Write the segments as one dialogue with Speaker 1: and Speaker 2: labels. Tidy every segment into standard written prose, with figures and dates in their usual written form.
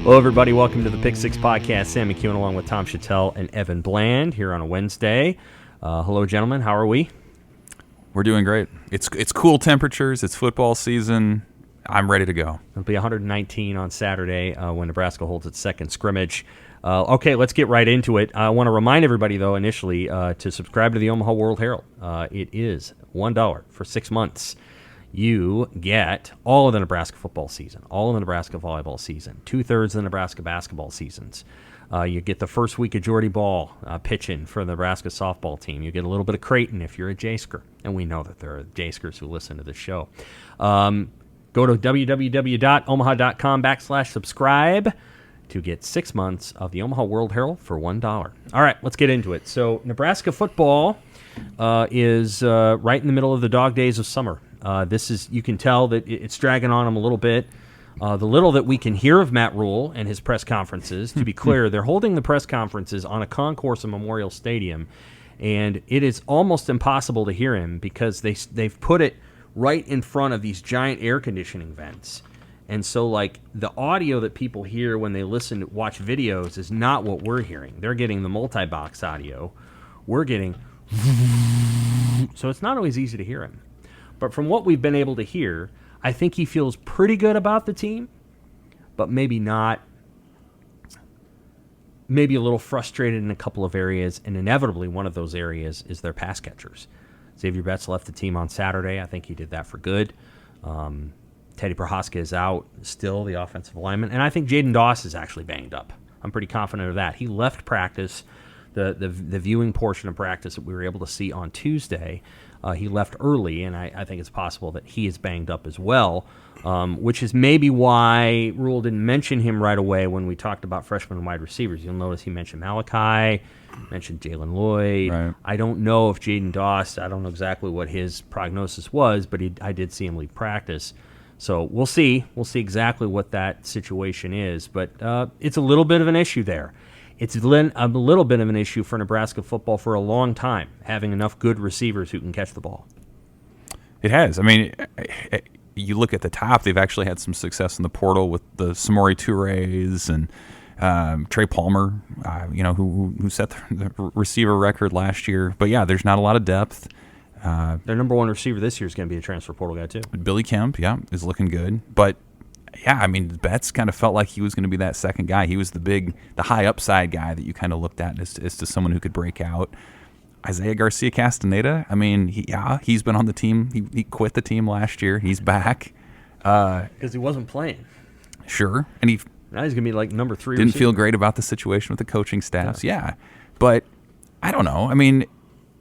Speaker 1: Hello, everybody. Welcome to the Pick Six Podcast. Sam McKewon along with Tom Shatel and Evan Bland here on a Wednesday. Hello, gentlemen. How are we?
Speaker 2: We're doing great. It's cool temperatures. It's football season. I'm ready to go.
Speaker 1: It'll be 119 on Saturday when Nebraska holds its second scrimmage. Okay, let's get right into it. I want to remind everybody, though, initially to subscribe to the Omaha World-Herald. It is $1 for 6 months. You get all of the Nebraska football season, all of the Nebraska volleyball season, 2/3 of the Nebraska basketball seasons. You get the first week of Jordy Ball pitching for the Nebraska softball team. You get a little bit of Creighton if you're a Jaysker, and we know that there are Jayskers who listen to this show. Go to www.omaha.com/subscribe to get 6 months of the Omaha World-Herald for $1. All right, let's get into it. So Nebraska football is right in the middle of the dog days of summer. You can tell that it's dragging on them a little bit. The little that we can hear of Matt Rule and his press conferences, to be clear, they're holding the press conferences on a concourse in Memorial Stadium, and it is almost impossible to hear him because they've put it right in front of these giant air conditioning vents. And so, like, the audio that people hear when they watch videos is not what we're hearing. They're getting the multi-box audio. We're getting... So it's not always easy to hear him. But from what we've been able to hear, I think he feels pretty good about the team, but maybe not. Maybe a little frustrated in a couple of areas, and inevitably one of those areas is their pass catchers. Xavier Betts left the team on Saturday. I think he did that for good. Teddy Prohaska is out still, the offensive lineman, and I think Jaden Doss is actually banged up. I'm pretty confident of that. He left practice, the viewing portion of practice that we were able to see on Tuesday. He left early, and I think it's possible that he is banged up as well, which is maybe why Rule didn't mention him right away when we talked about freshman and wide receivers. You'll notice he mentioned Malachi, mentioned Jalen Lloyd.
Speaker 2: Right.
Speaker 1: I don't know if Jaden Doss, I don't know exactly what his prognosis was, but I did see him leave practice. So we'll see. We'll see exactly what that situation is, but it's a little bit of an issue there. It's a little bit of an issue for Nebraska football for a long time, having enough good receivers who can catch the ball.
Speaker 2: It has. I mean, you look at the top, they've actually had some success in the portal with the Samori Toure's and Trey Palmer, who set the receiver record last year. But, yeah, there's not a lot of depth.
Speaker 1: Their number one receiver this year is going to be a transfer portal guy, too.
Speaker 2: Billy Kemp, is looking good. But, yeah, I mean, Betts kind of felt like he was going to be that second guy. He was the high upside guy that you kind of looked at as to someone who could break out. Isaiah Garcia Castaneda, I mean, he's been on the team. He quit the team last year. He's back.
Speaker 1: Because he wasn't playing.
Speaker 2: Sure. And
Speaker 1: now he's going to be like number 3
Speaker 2: didn't
Speaker 1: receiver.
Speaker 2: feel great about the situation with the coaching staffs. Yeah. But I don't know. I mean,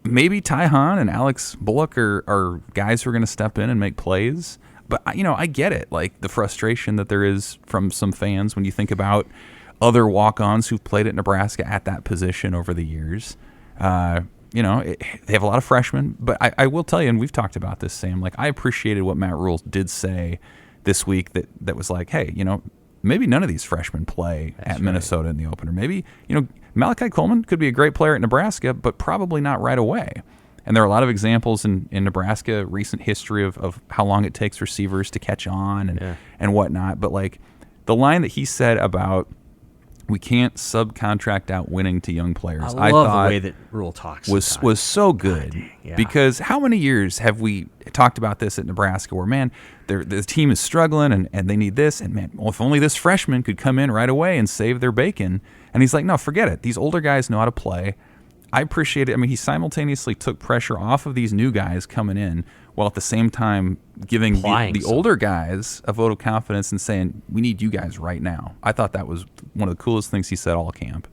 Speaker 2: maybe Ty Hahn and Alex Bullock are guys who are going to step in and make plays. But, I get it, like the frustration that there is from some fans when you think about other walk-ons who've played at Nebraska at that position over the years. They have a lot of freshmen. But I will tell you, and we've talked about this, Sam, like I appreciated what Matt Rule did say this week that was like, hey, maybe none of these freshmen play at Minnesota in the opener. Maybe, Malachi Coleman could be a great player at Nebraska, but probably not right away. And there are a lot of examples in Nebraska, recent history of how long it takes receivers to catch on and whatnot. But, like, the line that he said about we can't subcontract out winning to young players,
Speaker 1: I love the way that Rule talks
Speaker 2: was so good. Because how many years have we talked about this at Nebraska where, man, the team is struggling and they need this, and, man, well, if only this freshman could come in right away and save their bacon. And he's like, no, forget it. These older guys know how to play. I appreciate it. I mean, he simultaneously took pressure off of these new guys coming in while at the same time giving the older guys a vote of confidence and saying, we need you guys right now. I thought that was one of the coolest things he said all camp.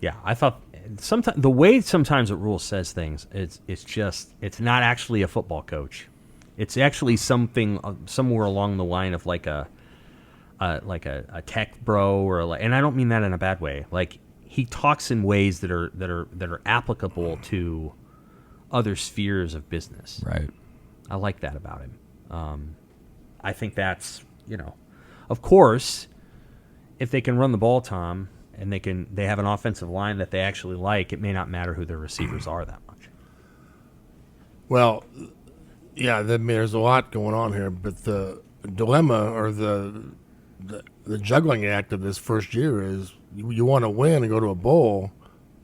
Speaker 1: Yeah, I thought the way sometimes that Rule says things, it's not actually a football coach. It's actually something somewhere along the line of like a tech bro and I don't mean that in a bad way. Like, he talks in ways that are applicable to other spheres of business.
Speaker 2: Right.
Speaker 1: I like that about him. I think that's, of course, if they can run the ball, Tom, and they have an offensive line that they actually like, it may not matter who their receivers are that much.
Speaker 3: Well, yeah, there's a lot going on here, but the dilemma or the the juggling act of this first year is you want to win and go to a bowl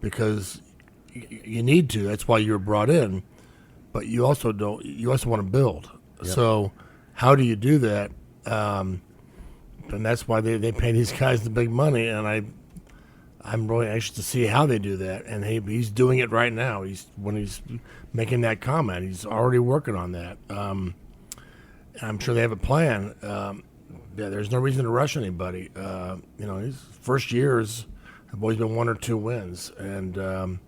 Speaker 3: because you need to. That's why you were brought in. But you also don't. You also want to build. Yep. So how do you do that? And that's why they pay these guys the big money. And I'm really anxious to see how they do that. And he's doing it right now. When he's making that comment, he's already working on that. I'm sure they have a plan. There's no reason to rush anybody. His first years have always been 1 or 2 wins, and I don't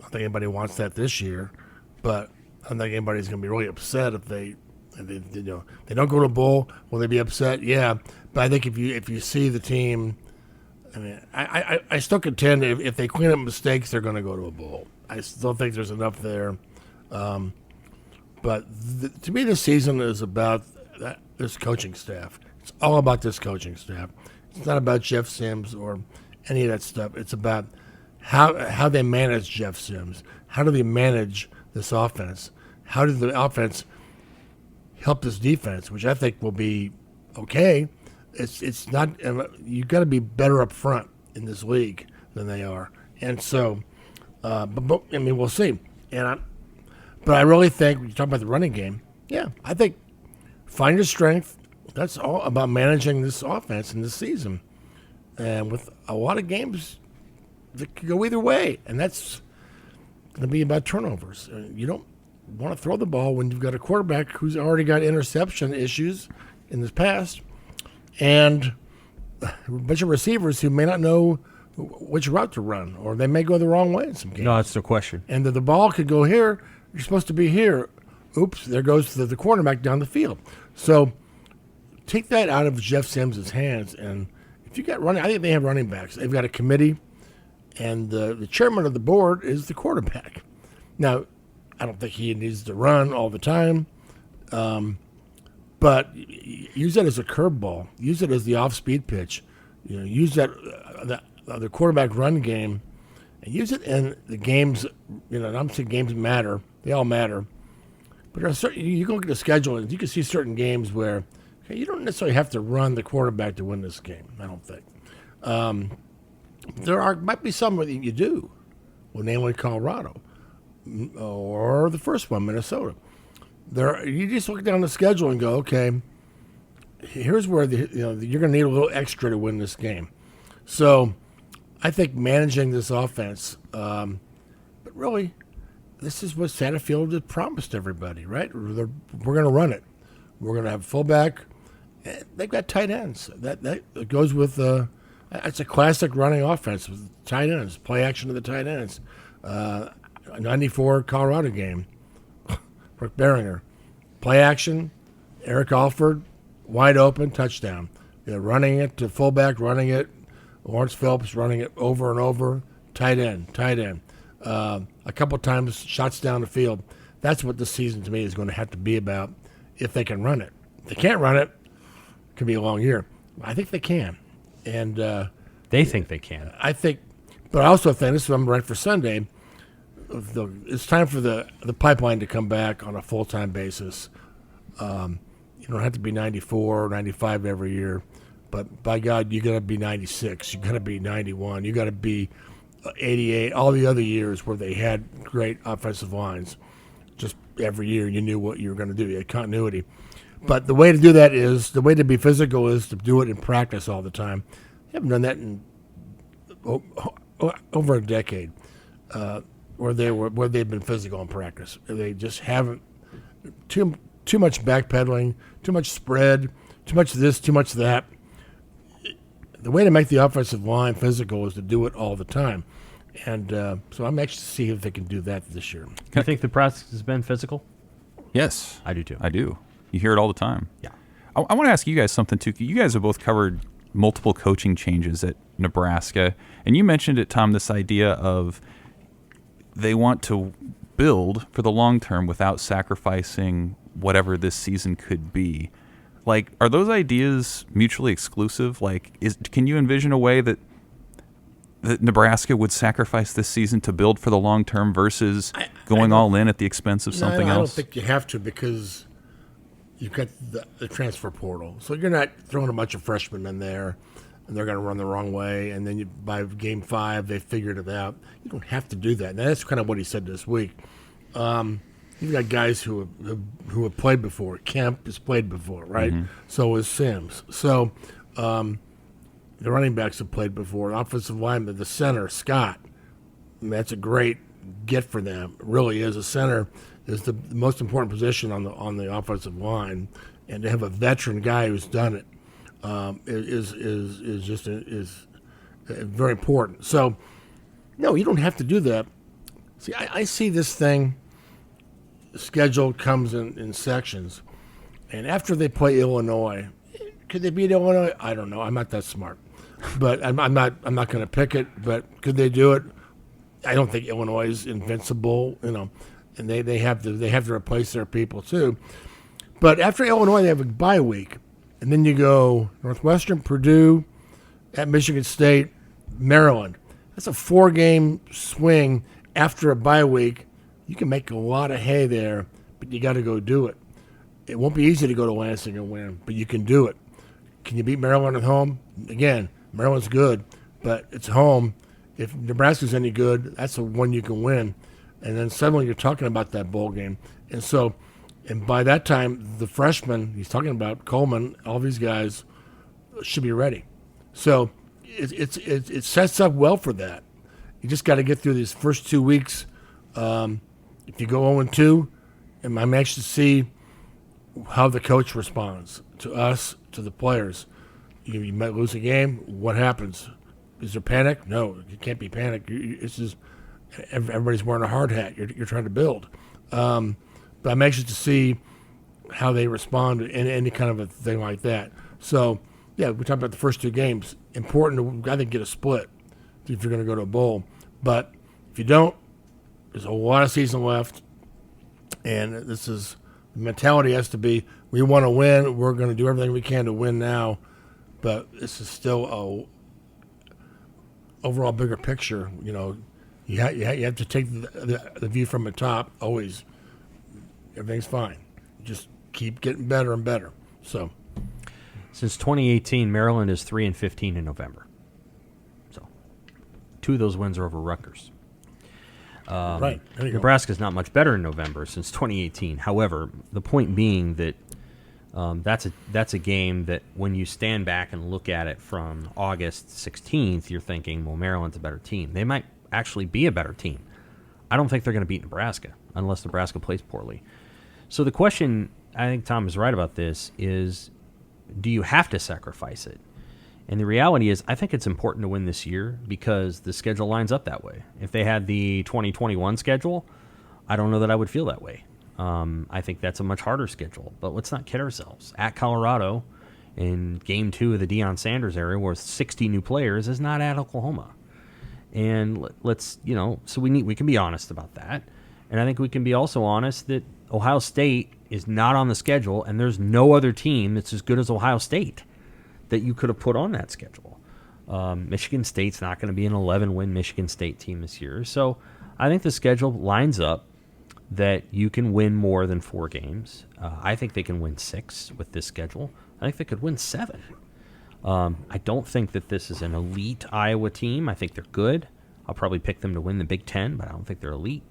Speaker 3: think anybody wants that this year. But I don't think anybody's going to be really upset if they don't go to a bowl. Will they be upset? Yeah, but I think if you see the team, I mean, I still contend if they clean up mistakes, they're going to go to a bowl. I still think there's enough there. But to me, this season is about this coaching staff. It's all about this coaching staff. It's not about Jeff Sims or any of that stuff. It's about how they manage Jeff Sims. How do they manage this offense? How does the offense help this defense, which I think will be okay. It's not. You got to be better up front in this league than they are, and so. But I mean, we'll see. But I really think when you talk about the running game, yeah, I think find your strength. That's all about managing this offense in this season, and with a lot of games that could go either way, and that's going to be about turnovers. You don't want to throw the ball when you've got a quarterback who's already got interception issues in the past, and a bunch of receivers who may not know which route to run, or they may go the wrong way in some games.
Speaker 1: No, that's the question.
Speaker 3: And the ball could go here. You're supposed to be here. Oops, there goes the cornerback down the field. So take that out of Jeff Sims' hands. And if you got running, I think they have running backs. They've got a committee, and the chairman of the board is the quarterback. Now, I don't think he needs to run all the time, but use that as a curveball. Use it as the off-speed pitch. Use that the quarterback run game, and use it in the games. I'm saying games matter; they all matter. But there are certain, you go look at the schedule, and you can see certain games where you don't necessarily have to run the quarterback to win this game. I don't think. Might be some that you do, namely Colorado, or the first one, Minnesota. You just look down the schedule and go, okay, here's where you're going to need a little extra to win this game. So I think managing this offense, but really, this is what Satterfield had promised everybody, right? We're going to run it. We're going to have fullback. They've got tight ends. That goes with it's a classic running offense with tight ends, play action to the tight ends. 94 Colorado game, Brooke Behringer, play action, Eric Alford, wide open, touchdown. Running it to fullback, running it, Lawrence Phillips running it over and over, tight end. A couple times shots down the field. That's what this season to me is going to have to be about if they can run it. If they can't run it, it could be a long year. I think they can. And
Speaker 1: they think they can.
Speaker 3: I think, but I also think, this is what I'm right for Sunday, it's time for the pipeline to come back on a full-time basis. You don't have to be 94 or 95 every year, but by God, you got to be 96. You got to be 91. You got to be 88. All the other years where they had great offensive lines, just every year you knew what you were going to do. You had continuity. But the way to do that is, the way to be physical is to do it in practice all the time. They haven't done that in over a decade, where they've been physical in practice. They just haven't. Too much backpedaling, too much spread, too much this, too much that. The way to make the offensive line physical is to do it all the time. And so I'm anxious to see if they can do that this year.
Speaker 1: Do you think the process has been physical?
Speaker 2: Yes.
Speaker 1: I do too.
Speaker 2: I do. You hear it all the time.
Speaker 1: Yeah.
Speaker 2: I want to ask you guys something too. You guys have both covered multiple coaching changes at Nebraska. And you mentioned it, Tom, this idea of they want to build for the long term without sacrificing whatever this season could be. Like, are those ideas mutually exclusive? Like, can you envision a way that Nebraska would sacrifice this season to build for the long term versus going all in at the expense of something else?
Speaker 3: I don't think you have to, because you've got the transfer portal, so you're not throwing a bunch of freshmen in there, and they're going to run the wrong way. And then by game 5, they figured it out. You don't have to do that. Now, that's kind of what he said this week. You've got guys who have played before. Kemp has played before, right?
Speaker 2: Mm-hmm.
Speaker 3: So is Sims. So the running backs have played before. Offensive lineman, the center, Scott. I mean, that's a great get for them. It really is. A center is the most important position on the offensive line, and to have a veteran guy who's done it is very important. So, no, you don't have to do that. See, I see this thing. Schedule comes in sections, and after they play Illinois, could they beat Illinois? I don't know. I'm not that smart, but I'm not going to pick it. But could they do it? I don't think Illinois is invincible, and they have to replace their people too. But after Illinois, they have a bye week, and then you go Northwestern, Purdue, at Michigan State, Maryland. That's a 4-game swing after a bye week. You can make a lot of hay there, but you got to go do it. It won't be easy to go to Lansing and win, but you can do it. Can you beat Maryland at home? Again, Maryland's good, but it's home. If Nebraska's any good, that's the one you can win. And then suddenly you're talking about that bowl game. And by that time, the freshmen, he's talking about Coleman, all these guys should be ready. So it sets up well for that. You just got to get through these first 2 weeks. If you go 0-2, I'm anxious to see how the coach responds to us, to the players. You might lose a game. What happens? Is there panic? No, you can't be panic. It's just everybody's wearing a hard hat. You're trying to build. But I'm anxious to see how they respond to any kind of a thing like that. So, yeah, we talked about the first 2 games. Important to, I think, get a split if you're going to go to a bowl. But if you don't, there's a lot of season left, and the mentality has to be, we want to win. We're going to do everything we can to win now, but this is still a overall bigger picture. You have to take the view from the top. Always, everything's fine. Just keep getting better and better. So,
Speaker 1: since 2018, Maryland is 3-15 in November. So, 2 of those wins are over Rutgers.
Speaker 3: Right.
Speaker 1: Nebraska's not much better in November since 2018. However, the point being that that's a game that when you stand back and look at it from August 16th, you're thinking, well, Maryland's a better team. They might actually be a better team. I don't think they're going to beat Nebraska unless Nebraska plays poorly. So the question, I think Tom is right about this, is do you have to sacrifice it? And the reality is, I think it's important to win this year because the schedule lines up that way. If they had the 2021 schedule, I don't know that I would feel that way. I think that's a much harder schedule. But let's not kid ourselves. At Colorado, in Game 2 of the Deion Sanders era, with 60 new players, is not at Oklahoma. And let's, so we can be honest about that. And I think we can be also honest that Ohio State is not on the schedule, and there's no other team that's as good as Ohio State that you could have put on that schedule. Michigan State's not going to be an 11-win Michigan State team this year. So I think the schedule lines up that you can win more than 4 games. I think they can win 6 with this schedule. I think they could win 7. I don't think that this is an elite Iowa team. I think they're good. I'll probably pick them to win the Big Ten, but I don't think they're elite.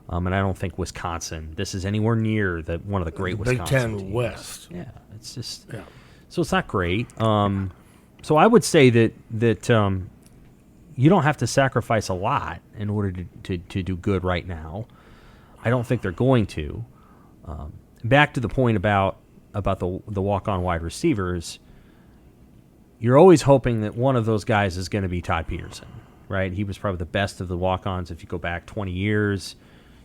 Speaker 1: And I don't think Wisconsin, this is anywhere near one of the great Wisconsin
Speaker 3: Big Ten
Speaker 1: teams.
Speaker 3: West.
Speaker 1: Yeah, it's just...
Speaker 3: Yeah.
Speaker 1: So it's not great. So I would say that you don't have to sacrifice a lot in order to do good right now. I don't think they're going to. Back to the point about the walk-on wide receivers, you're always hoping that one of those guys is going to be Todd Peterson, right? He was probably the best of the walk-ons if you go back 20 years.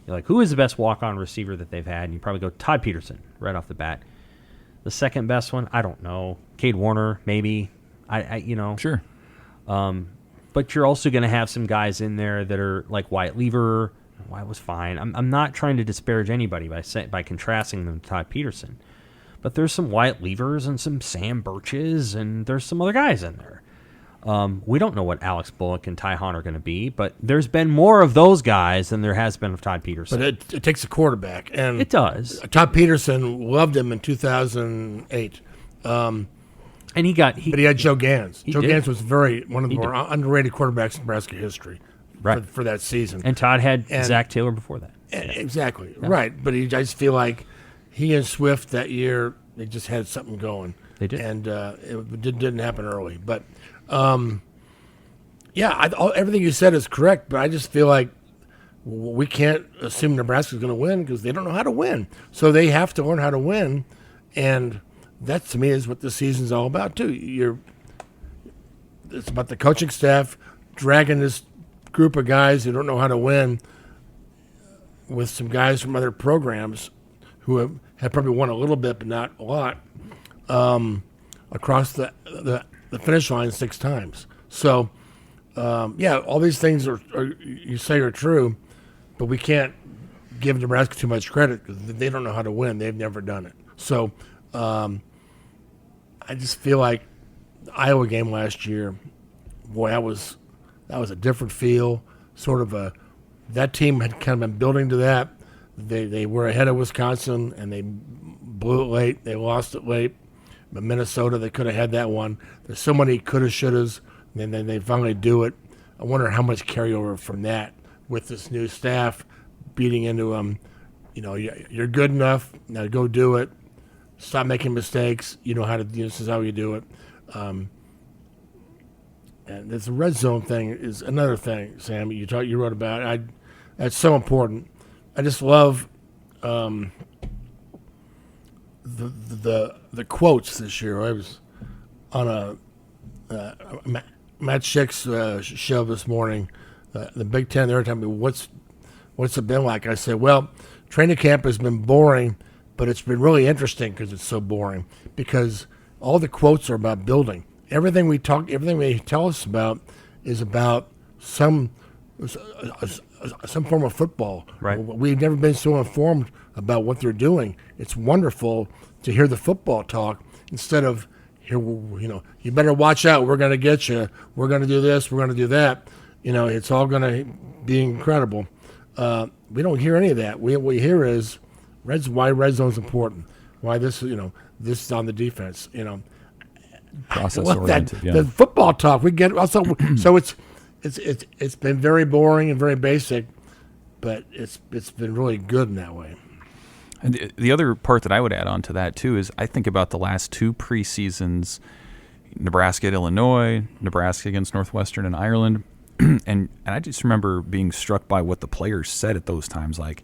Speaker 1: You're like, who is the best walk-on receiver that they've had? And you probably go Todd Peterson right off the bat. The second best one, I don't know. Cade Warner, maybe.
Speaker 2: Sure.
Speaker 1: But you're also going to have some guys in there that are like Wyatt Lever. Wyatt was fine. I'm not trying to disparage anybody by contrasting them to Todd Peterson. But there's some Wyatt Levers and some Sam Birches, and there's some other guys in there. We don't know what Alex Bullock and Ty Hahn are going to be, but there's been more of those guys than there has been of Todd Peterson.
Speaker 3: But it takes a quarterback, and
Speaker 1: it does.
Speaker 3: Todd Peterson loved him in 2008.
Speaker 1: And
Speaker 3: but he had Joe Gans. Joe
Speaker 1: did.
Speaker 3: Gans was one of the more underrated quarterbacks in Nebraska history for that season.
Speaker 1: And Todd had Zach Taylor before that.
Speaker 3: Exactly, right. But I just feel like he and Swift that year, they just had something going.
Speaker 1: They did.
Speaker 3: And it didn't happen early. But, everything you said is correct, but I just feel like we can't assume Nebraska's going to win because they don't know how to win. So they have to learn how to win, and that, to me, is what the season's all about, too. It's about the coaching staff dragging this group of guys who don't know how to win with some guys from other programs who have probably won a little bit but not a lot across the finish line 6 times. So, all these things are you say are true, but we can't give Nebraska too much credit because they don't know how to win. They've never done it. So, I just feel like the Iowa game last year, boy, that was a different feel. That team had kind of been building to that. They were ahead of Wisconsin and they blew it late. They lost it late. But Minnesota, they could have had that one. There's so many coulda, shouldas, and then they finally do it. I wonder how much carryover from that with this new staff beating into them. You're good enough. Now go do it. Stop making mistakes. You know how to. This is how you do it. And this red zone thing is another thing, Sam. You wrote about. That's so important. I just love the quotes this year. I was on a Matt Schick's show this morning. The Big Ten. They were telling me what's it been like. I said, well, training camp has been boring, but it's been really interesting because it's so boring. Because all the quotes are about building. Everything they tell us about is about some form of football.
Speaker 1: Right.
Speaker 3: We've never been so informed about what they're doing. It's wonderful to hear the football talk instead of here. You better watch out. We're going to get you. We're going to do this. We're going to do that. It's all going to be incredible. We don't hear any of that. What we hear is why red zone's important. Why this is on the defense.
Speaker 2: Process oriented.
Speaker 3: The football talk we get also. So it's been very boring and very basic, but it's been really good in that way.
Speaker 2: And the other part that I would add on to that too is I think about the last 2 preseasons, Nebraska at Illinois, Nebraska against Northwestern and Ireland, and I just remember being struck by what the players said at those times, like,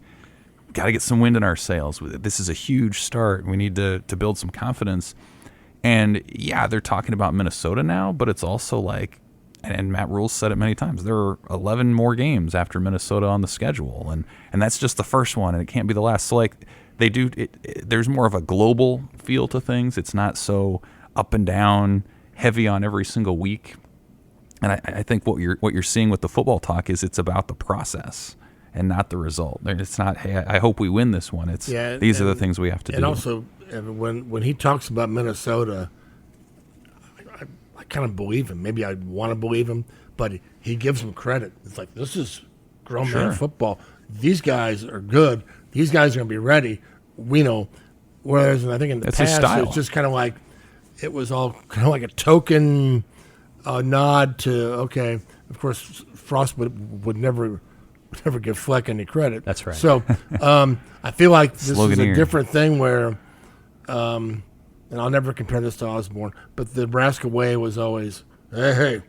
Speaker 2: got to get some wind in our sails. This is a huge start. We need to build some confidence. And yeah, they're talking about Minnesota now, but it's also like, and Matt Rule said it many times, there are 11 more games after Minnesota on the schedule, and that's just the first one, and it can't be the last. So like there's more of a global feel to things. It's not so up and down, heavy on every single week. And I think what you're seeing with the football talk is it's about the process and not the result. It's not, hey, I hope we win this one. It's these are the things we have to do.
Speaker 3: And also, when he talks about Minnesota, I kind of believe him. Maybe I want to believe him, but he gives him credit. It's like, this is grown man football. These guys are good. These guys are going to be ready. We know. Whereas I think in the past, it was just kind of like, it was all kind of like a token nod to, okay, of course, Frost would never give Fleck any credit.
Speaker 1: That's right.
Speaker 3: So I feel like this is a different thing where, and I'll never compare this to Osborne, but the Nebraska way was always, hey,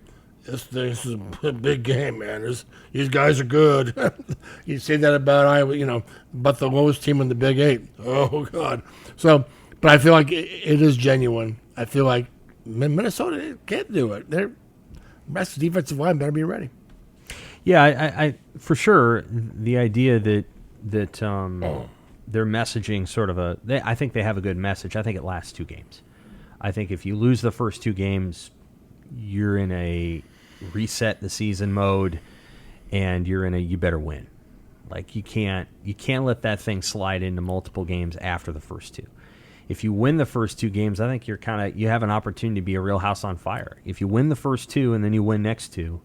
Speaker 3: this is a big game, man. These guys are good. You say that about Iowa, about the lowest team in the Big 8. Oh, God. So, but I feel like it is genuine. I feel like Minnesota can't do it. Nebraska's defensive line better be ready.
Speaker 1: Yeah, I for sure, the idea that they're messaging sort of I think they have a good message. I think it lasts 2 games. I think if you lose the first 2 games, you're in a reset the season mode, and you're in a you better win. Like you can't let that thing slide into multiple games after the first 2. If you win the first 2 games, I think you have an opportunity to be a real house on fire. If you win the first 2 and then you win next 2,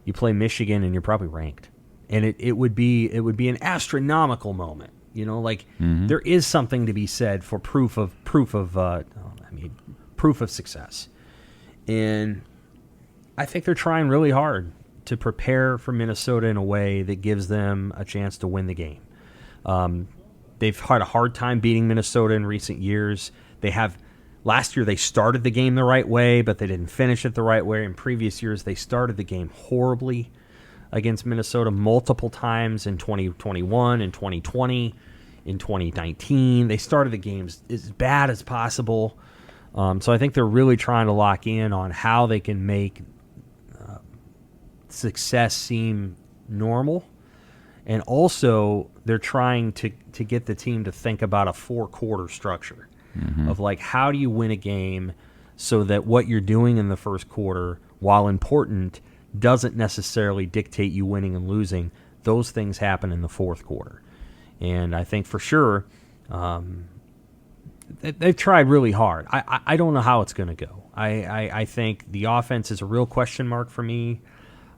Speaker 1: you play Michigan and you're probably ranked. And it would be an astronomical moment. There is something to be said for proof of success. And I think they're trying really hard to prepare for Minnesota in a way that gives them a chance to win the game. They've had a hard time beating Minnesota in recent years. Last year they started the game the right way, but they didn't finish it the right way. In previous years, they started the game horribly against Minnesota multiple times in 2021, in 2020, in 2019. They started the games as bad as possible. So I think they're really trying to lock in on how they can make success seem normal. And also, they're trying to get the team to think about a 4-quarter structure of how do you win a game so that what you're doing in the first quarter, while important, doesn't necessarily dictate you winning and losing. Those things happen in the fourth quarter. And I think for sure they've tried really hard. I don't know how it's going to go. I think the offense is a real question mark for me.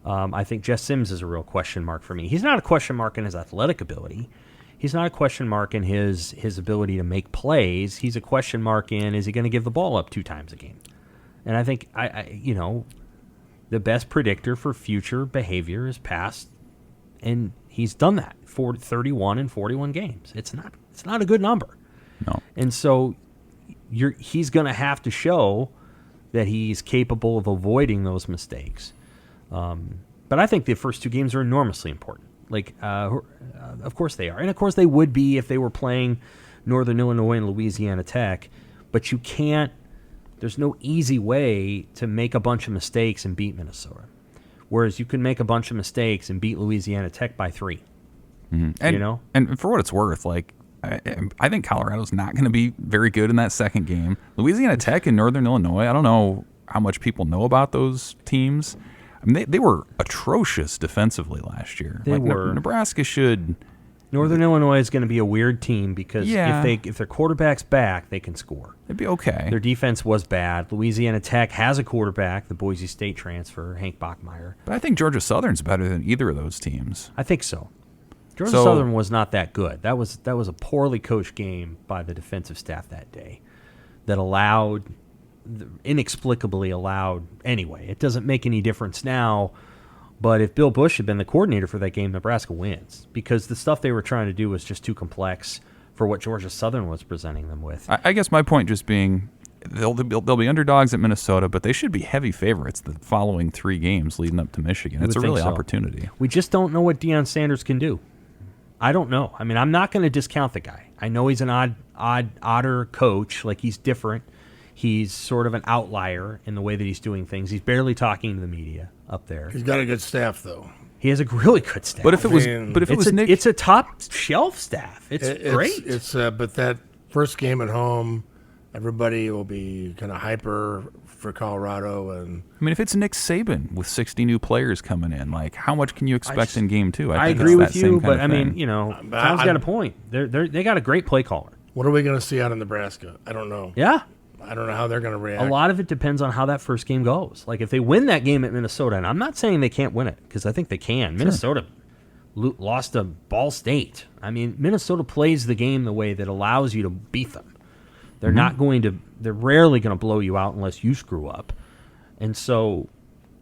Speaker 1: I think Jess Sims is a real question mark for me. He's not a question mark in his athletic ability. He's not a question mark in his ability to make plays. He's a question mark in, is he going to give the ball up 2 times a game? And I think, the best predictor for future behavior is past, and he's done that for 31 and 41 games. It's not a good number.
Speaker 2: No.
Speaker 1: And so he's going to have to show that he's capable of avoiding those mistakes. But I think the first 2 games are enormously important. Of course they are. And of course they would be if they were playing Northern Illinois and Louisiana Tech. But you can't, there's no easy way to make a bunch of mistakes and beat Minnesota. Whereas you can make a bunch of mistakes and beat Louisiana Tech by 3.
Speaker 2: And, and for what it's worth, I think Colorado's not going to be very good in that second game. Louisiana Tech and Northern Illinois, I don't know how much people know about those teams. I mean, they were atrocious defensively last year.
Speaker 1: They were.
Speaker 2: Nebraska should.
Speaker 1: Northern Illinois is going to be a weird team because if their quarterback's back, they can score.
Speaker 2: It'd be okay.
Speaker 1: Their defense was bad. Louisiana Tech has a quarterback, the Boise State transfer, Hank Bachmeier.
Speaker 2: But I think Georgia Southern's better than either of those teams.
Speaker 1: I think so. Georgia Southern was not that good. That was a poorly coached game by the defensive staff that day that inexplicably allowed. Anyway, it doesn't make any difference now. But if Bill Bush had been the coordinator for that game, Nebraska wins because the stuff they were trying to do was just too complex for what Georgia Southern was presenting them with.
Speaker 2: I guess my point just being they'll be underdogs at Minnesota, but they should be heavy favorites the following 3 games leading up to Michigan. It's a really opportunity.
Speaker 1: We just don't know what Deion Sanders can do. I don't know. I mean, I'm not going to discount the guy. I know he's an odder coach. He's different. He's sort of an outlier in the way that he's doing things. He's barely talking to the media up there.
Speaker 3: He's got a good staff, though.
Speaker 1: He has a really good staff.
Speaker 2: But if it was Nick,
Speaker 1: it's a top shelf staff. It's great.
Speaker 3: But that first game at home, everybody will be kind of hyper for Colorado. And
Speaker 2: I mean, if it's Nick Saban with 60 new players coming in, how much can you expect in game 2?
Speaker 1: I agree with you, but I mean, Tom's got a point. They got a great play caller.
Speaker 3: What are we going to see out of Nebraska? I don't know.
Speaker 1: Yeah.
Speaker 3: I don't know how they're going to react.
Speaker 1: A lot of it depends on how that first game goes. If they win that game at Minnesota, and I'm not saying they can't win it because I think they can. Sure. Minnesota lost to Ball State. I mean, Minnesota plays the game the way that allows you to beat them. They're not going to. They're rarely going to blow you out unless you screw up, and so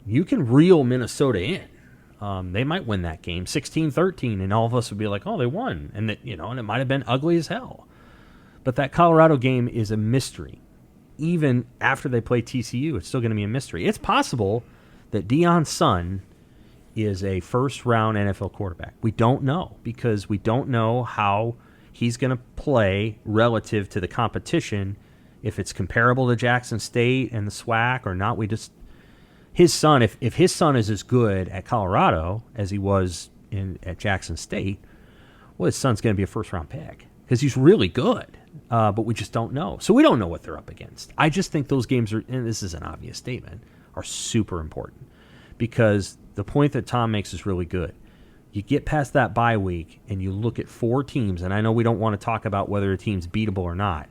Speaker 1: you can reel Minnesota in. They might win that game 16-13, and all of us would be like, "Oh, they won," and and it might have been ugly as hell. But that Colorado game is a mystery. Even after they play TCU, it's still going to be a mystery. It's possible that Deion's son is a first-round NFL quarterback. We don't know because we don't know how he's going to play relative to the competition, if it's comparable to Jackson State and the SWAC or not. His son, if his son is as good at Colorado as he was at Jackson State, well, his son's going to be a first-round pick because he's really good. But we just don't know. So we don't know what they're up against. I just think those games are, and this is an obvious statement, are super important because the point that Tom makes is really good. You get past that bye week and you look at 4 teams, and I know we don't want to talk about whether a team's beatable or not,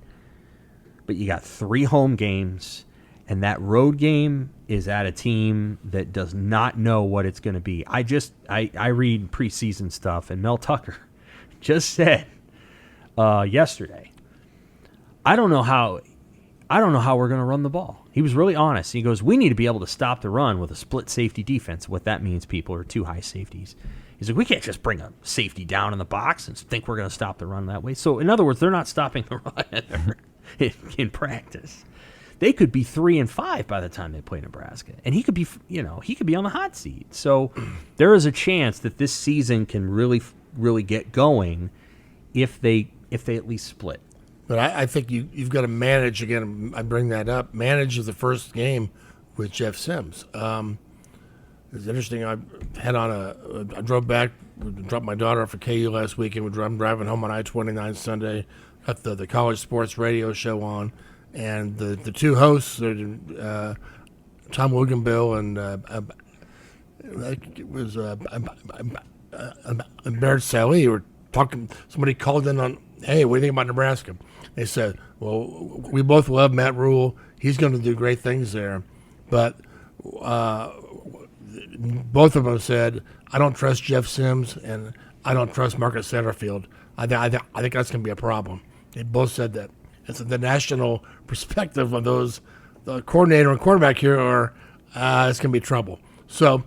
Speaker 1: but you got 3 home games, and that road game is at a team that does not know what it's going to be. I read preseason stuff, and Mel Tucker just said yesterday, I don't know how we're going to run the ball. He was really honest. He goes, we need to be able to stop the run with a split safety defense. What that means, people, are 2 high safeties. He's like, we can't just bring a safety down in the box and think we're going to stop the run that way. So, in other words, they're not stopping the run in practice. They could be 3-5 by the time they play Nebraska, and he could be on the hot seat. So, there is a chance that this season can really, really get going if they at least split.
Speaker 3: But I think you've got to manage, again, I bring that up, manage the first game with Jeff Sims. It's interesting. I drove back, dropped my daughter off at KU last weekend. I'm driving home on I-29 Sunday, got the college sports radio show on, and the 2 hosts, Tom Luganbill and it was Barrett Sally, were talking. Somebody called in on, hey, what do you think about Nebraska? They said, well, we both love Matt Rule. He's going to do great things there. But both of them said, I don't trust Jeff Sims and I don't trust Marcus Satterfield. I think that's going to be a problem. They both said that. And so the national perspective of those, the coordinator and quarterback here are, it's going to be trouble. So,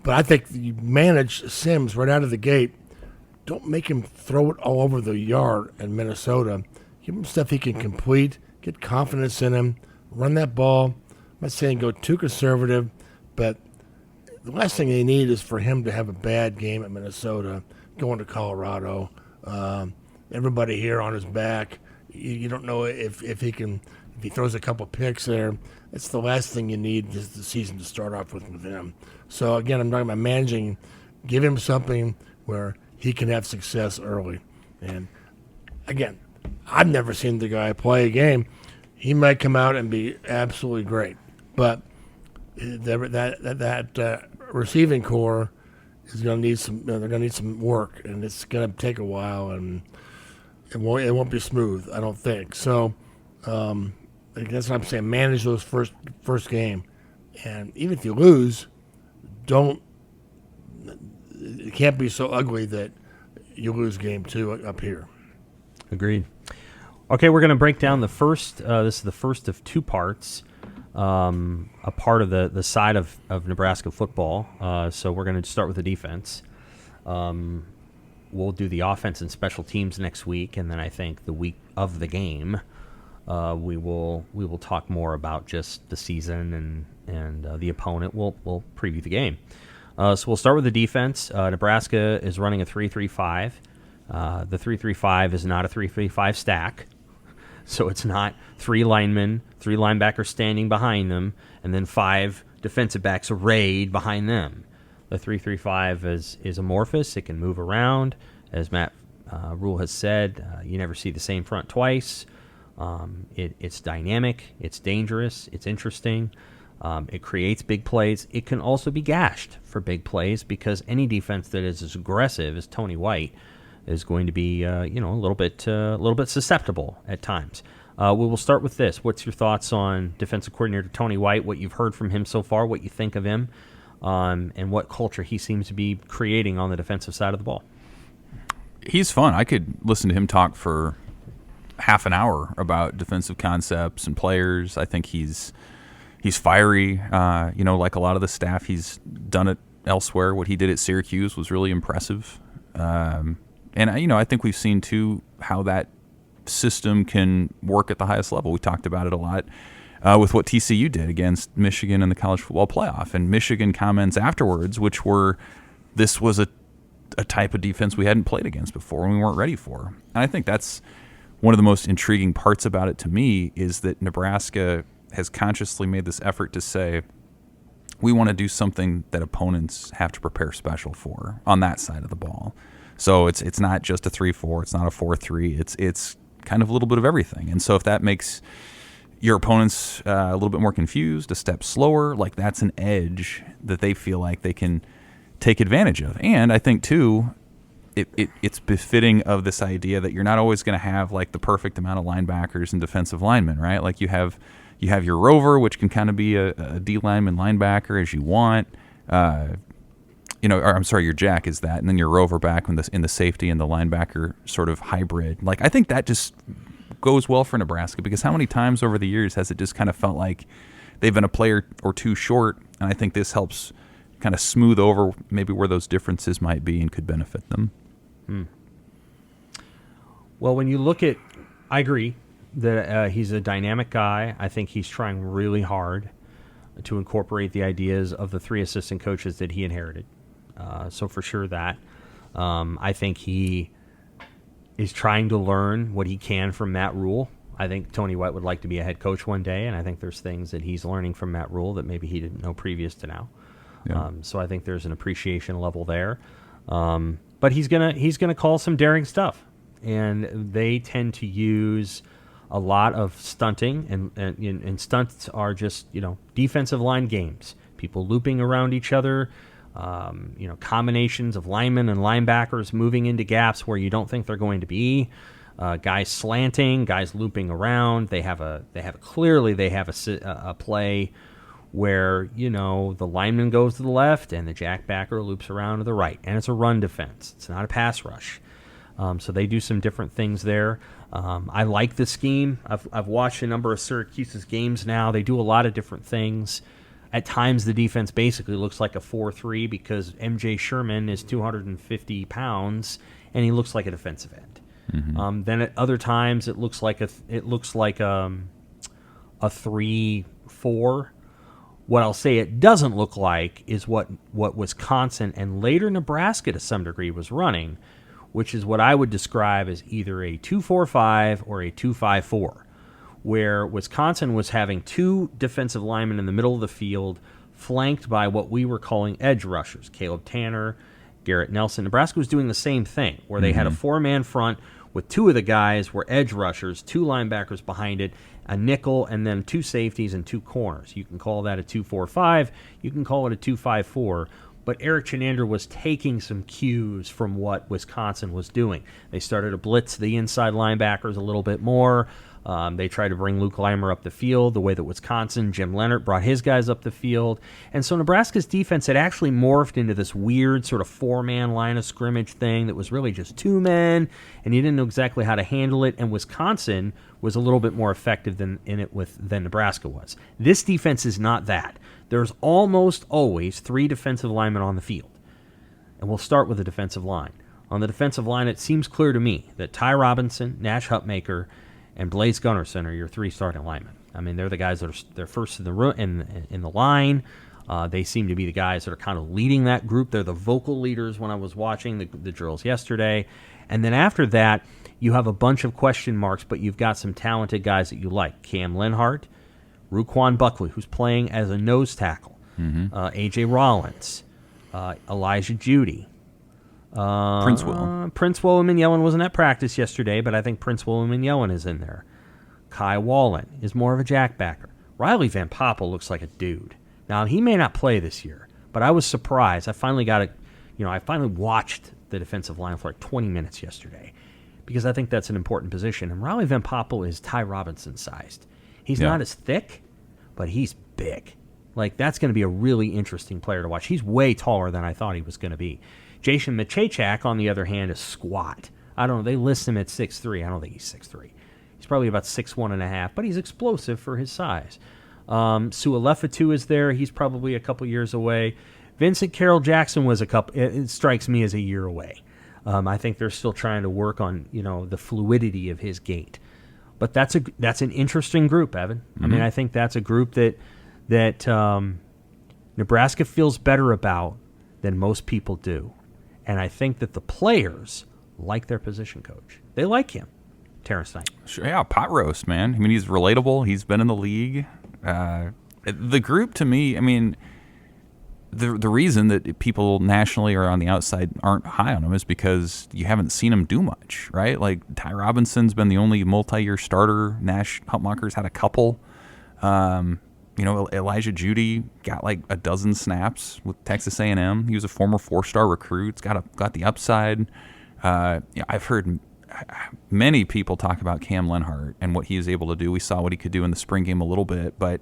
Speaker 3: but I think you manage Sims right out of the gate. Don't make him throw it all over the yard in Minnesota. Give him stuff he can complete, get confidence in him, run that ball. I'm not saying go too conservative, but the last thing they need is for him to have a bad game at Minnesota, going to Colorado. Everybody here on his back. You don't know if he throws a couple picks there. It's the last thing you need this the season to start off with him. So, again, I'm talking about managing. Give him something where he can have success early. And, again, I've never seen the guy play a game. He might come out and be absolutely great. But that receiving core is going to need some. They're going to need some work, and it's going to take a while, and it won't be smooth, I don't think. So that's what I'm saying. Manage those first game, and even if you lose, it can't be so ugly that you lose game 2 up here.
Speaker 1: Agreed. Okay, we're going to break down the first. This is the first of 2 parts. A part of the side of Nebraska football. So we're going to start with the defense. We'll do the offense and special teams next week, and then I think the week of the game, we will talk more about just the season and the opponent. We'll preview the game. So we'll start with the defense. Nebraska is running a 3-3-5. The 3-3-5 is not a 3-3-5 stack. So it's not 3 linemen, 3 linebackers standing behind them, and then 5 defensive backs arrayed behind them. The 3-3-5 is amorphous. It can move around. As Matt Rule has said, you never see the same front twice. It's dynamic. It's dangerous. It's interesting. It creates big plays. It can also be gashed for big plays because any defense that is as aggressive as Tony White is going to be, a little bit susceptible at times. We will start with this. What's your thoughts on defensive coordinator Tony White? What you've heard from him so far? What you think of him? And what culture he seems to be creating on the defensive side of the ball?
Speaker 2: He's fun. I could listen to him talk for half an hour about defensive concepts and players. I think he's fiery. Like a lot of the staff, he's done it elsewhere. What he did at Syracuse was really impressive. And I think we've seen too how that system can work at the highest level. We talked about it a lot with what TCU did against Michigan in the college football playoff, and Michigan comments afterwards, which were, this was a type of defense we hadn't played against before and we weren't ready for. And I think that's one of the most intriguing parts about it to me, is that Nebraska has consciously made this effort to say, we want to do something that opponents have to prepare special for on that side of the ball. So it's not just a 3-4, it's not a 4-3, it's kind of a little bit of everything. And so if that makes your opponents a little bit more confused, a step slower, like that's an edge that they feel like they can take advantage of. And I think too, it's befitting of this idea that you're not always going to have like the perfect amount of linebackers and defensive linemen, right? Like you have your rover, which can kind of be a D lineman linebacker as you want. Or I'm sorry, your jack is that, and then your rover back in the safety and the linebacker sort of hybrid. Like I think that just goes well for Nebraska, because how many times over the years has it just kind of felt like they've been a player or two short, and I think this helps kind of smooth over maybe where those differences might be and could benefit them.
Speaker 1: Well, when you look at, I agree that he's a dynamic guy. I think he's trying really hard to incorporate the ideas of the three assistant coaches that he inherited. So for sure that. I think he is trying to learn what he can from Matt Rule. I think Tony White would like to be a head coach one day, and I think there's things that he's learning from Matt Rule that maybe he didn't know previous to now. Yeah. So I think there's an appreciation level there. But he's gonna call some daring stuff, and they tend to use a lot of stunting, and stunts are just defensive line games, people looping around each other. Combinations of linemen and linebackers moving into gaps where you don't think they're going to be, guys slanting, guys looping around. They have a play where the lineman goes to the left and the jackbacker loops around to the right, and it's a run defense. It's not a pass rush. So they do some different things there. I like the scheme. I've watched a number of Syracuse's games now. They do a lot of different things. At times, the defense basically looks like a 4-3 because M.J. Sherman is 250 pounds and he looks like a defensive end. Mm-hmm. Then at other times, it looks like a 3-4. What I'll say it doesn't look like is what Wisconsin and later Nebraska to some degree was running, which is what I would describe as either a 2-4-5 or a 2-5-4. Where Wisconsin was having two defensive linemen in the middle of the field, flanked by what we were calling edge rushers, Caleb Tanner, Garrett Nelson. Nebraska was doing the same thing, where they had a four-man front with two of the guys were edge rushers, two linebackers behind it, a nickel, and then two safeties and two corners. You can call that a 2-4-5. You can call it a 2-5-4. But Eric Chenander was taking some cues from what Wisconsin was doing. They started to blitz the inside linebackers a little bit more. They tried to bring Luke Leimer up the field the way that Wisconsin, Jim Leonard, brought his guys up the field. And so Nebraska's defense had actually morphed into this weird sort of four-man line of scrimmage thing that was really just two men, and you didn't know exactly how to handle it. And Wisconsin was a little bit more effective than Nebraska was. This defense is not that. There's almost always three defensive linemen on the field. And we'll start with the defensive line. On the defensive line, it seems clear to me that Ty Robinson, Nash Hutmaker, and Blaze Gunnarsson are your three starting linemen. I mean, they're the guys that they're first in the line. They seem to be the guys that are kind of leading that group. They're the vocal leaders when I was watching the drills yesterday. And then after that, you have a bunch of question marks, but you've got some talented guys that you like. Cam Lenhart, Ruquan Buckley, who's playing as a nose tackle, A.J. Rollins, Elijah Judy.
Speaker 2: Prince Will
Speaker 1: Yellen wasn't at practice yesterday, but I think Prince William Yellen is in there. Kai Wallen is more of a jackbacker. Riley Van Poppel looks like a dude. Now, he may not play this year, but I was surprised. I finally watched the defensive line for like 20 minutes yesterday because I think that's an important position. And Riley Van Poppel is Ty Robinson sized. He's not as thick, but he's big. Like, that's going to be a really interesting player to watch. He's way taller than I thought he was going to be. Jason Machachak, on the other hand, is squat. I don't know. They list him at 6'3". I don't think he's 6'3". He's probably about 6'1.5", but he's explosive for his size. Sualefatu is there. He's probably a couple years away. Vincent Carroll Jackson was it strikes me as a year away. I think they're still trying to work on the fluidity of his gait. But that's an interesting group, Evan. Mm-hmm. I mean, I think that's a group that Nebraska feels better about than most people do. And I think that the players like their position coach. They like him, Terrence Knight.
Speaker 2: Sure, yeah, pot roast, man. I mean, he's relatable. He's been in the league. The group, to me, I mean, the reason that people nationally or on the outside aren't high on him is because you haven't seen him do much, right? Like, Ty Robinson's been the only multi-year starter. Nash Hutmacher's had a couple. Elijah Judy got like a dozen snaps with Texas A&M. He was a former 4-star recruit. He's got the upside. I've heard many people talk about Cam Lenhart and what he is able to do. We saw what he could do in the spring game a little bit, but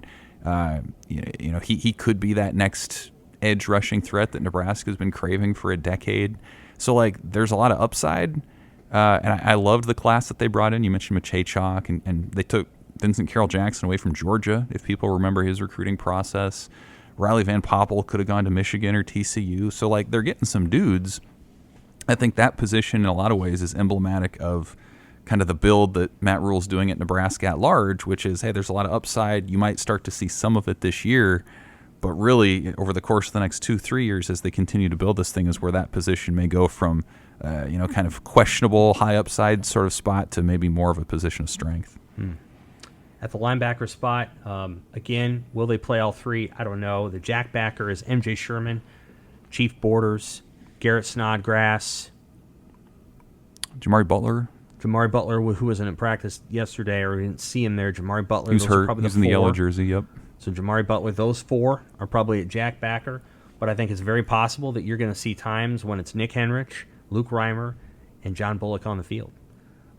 Speaker 2: he could be that next edge rushing threat that Nebraska's been craving for a decade. So like, there's a lot of upside, and I loved the class that they brought in. You mentioned McKewon, and they took Vincent Carroll Jackson away from Georgia, if people remember his recruiting process. Riley Van Poppel could have gone to Michigan or TCU. So like, they're getting some dudes. I think that position in a lot of ways is emblematic of kind of the build that Matt Rule's doing at Nebraska at large, which is, hey, there's a lot of upside. You might start to see some of it this year, but really over the course of the next 2-3 years as they continue to build this thing is where that position may go from, kind of questionable high upside sort of spot to maybe more of a position of strength.
Speaker 1: At the linebacker spot, again, will they play all three? I don't know. The jack backer is MJ Sherman, Chief Borders, Garrett Snodgrass,
Speaker 2: Jamari Butler,
Speaker 1: who wasn't in practice yesterday, or we didn't see him there. Jamari Butler,
Speaker 2: he's hurt. He's in the yellow jersey. Yep.
Speaker 1: So Jamari Butler, those four are probably at jack backer, but I think it's very possible that you're going to see times when it's Nick Henrich, Luke Reimer, and John Bullock on the field.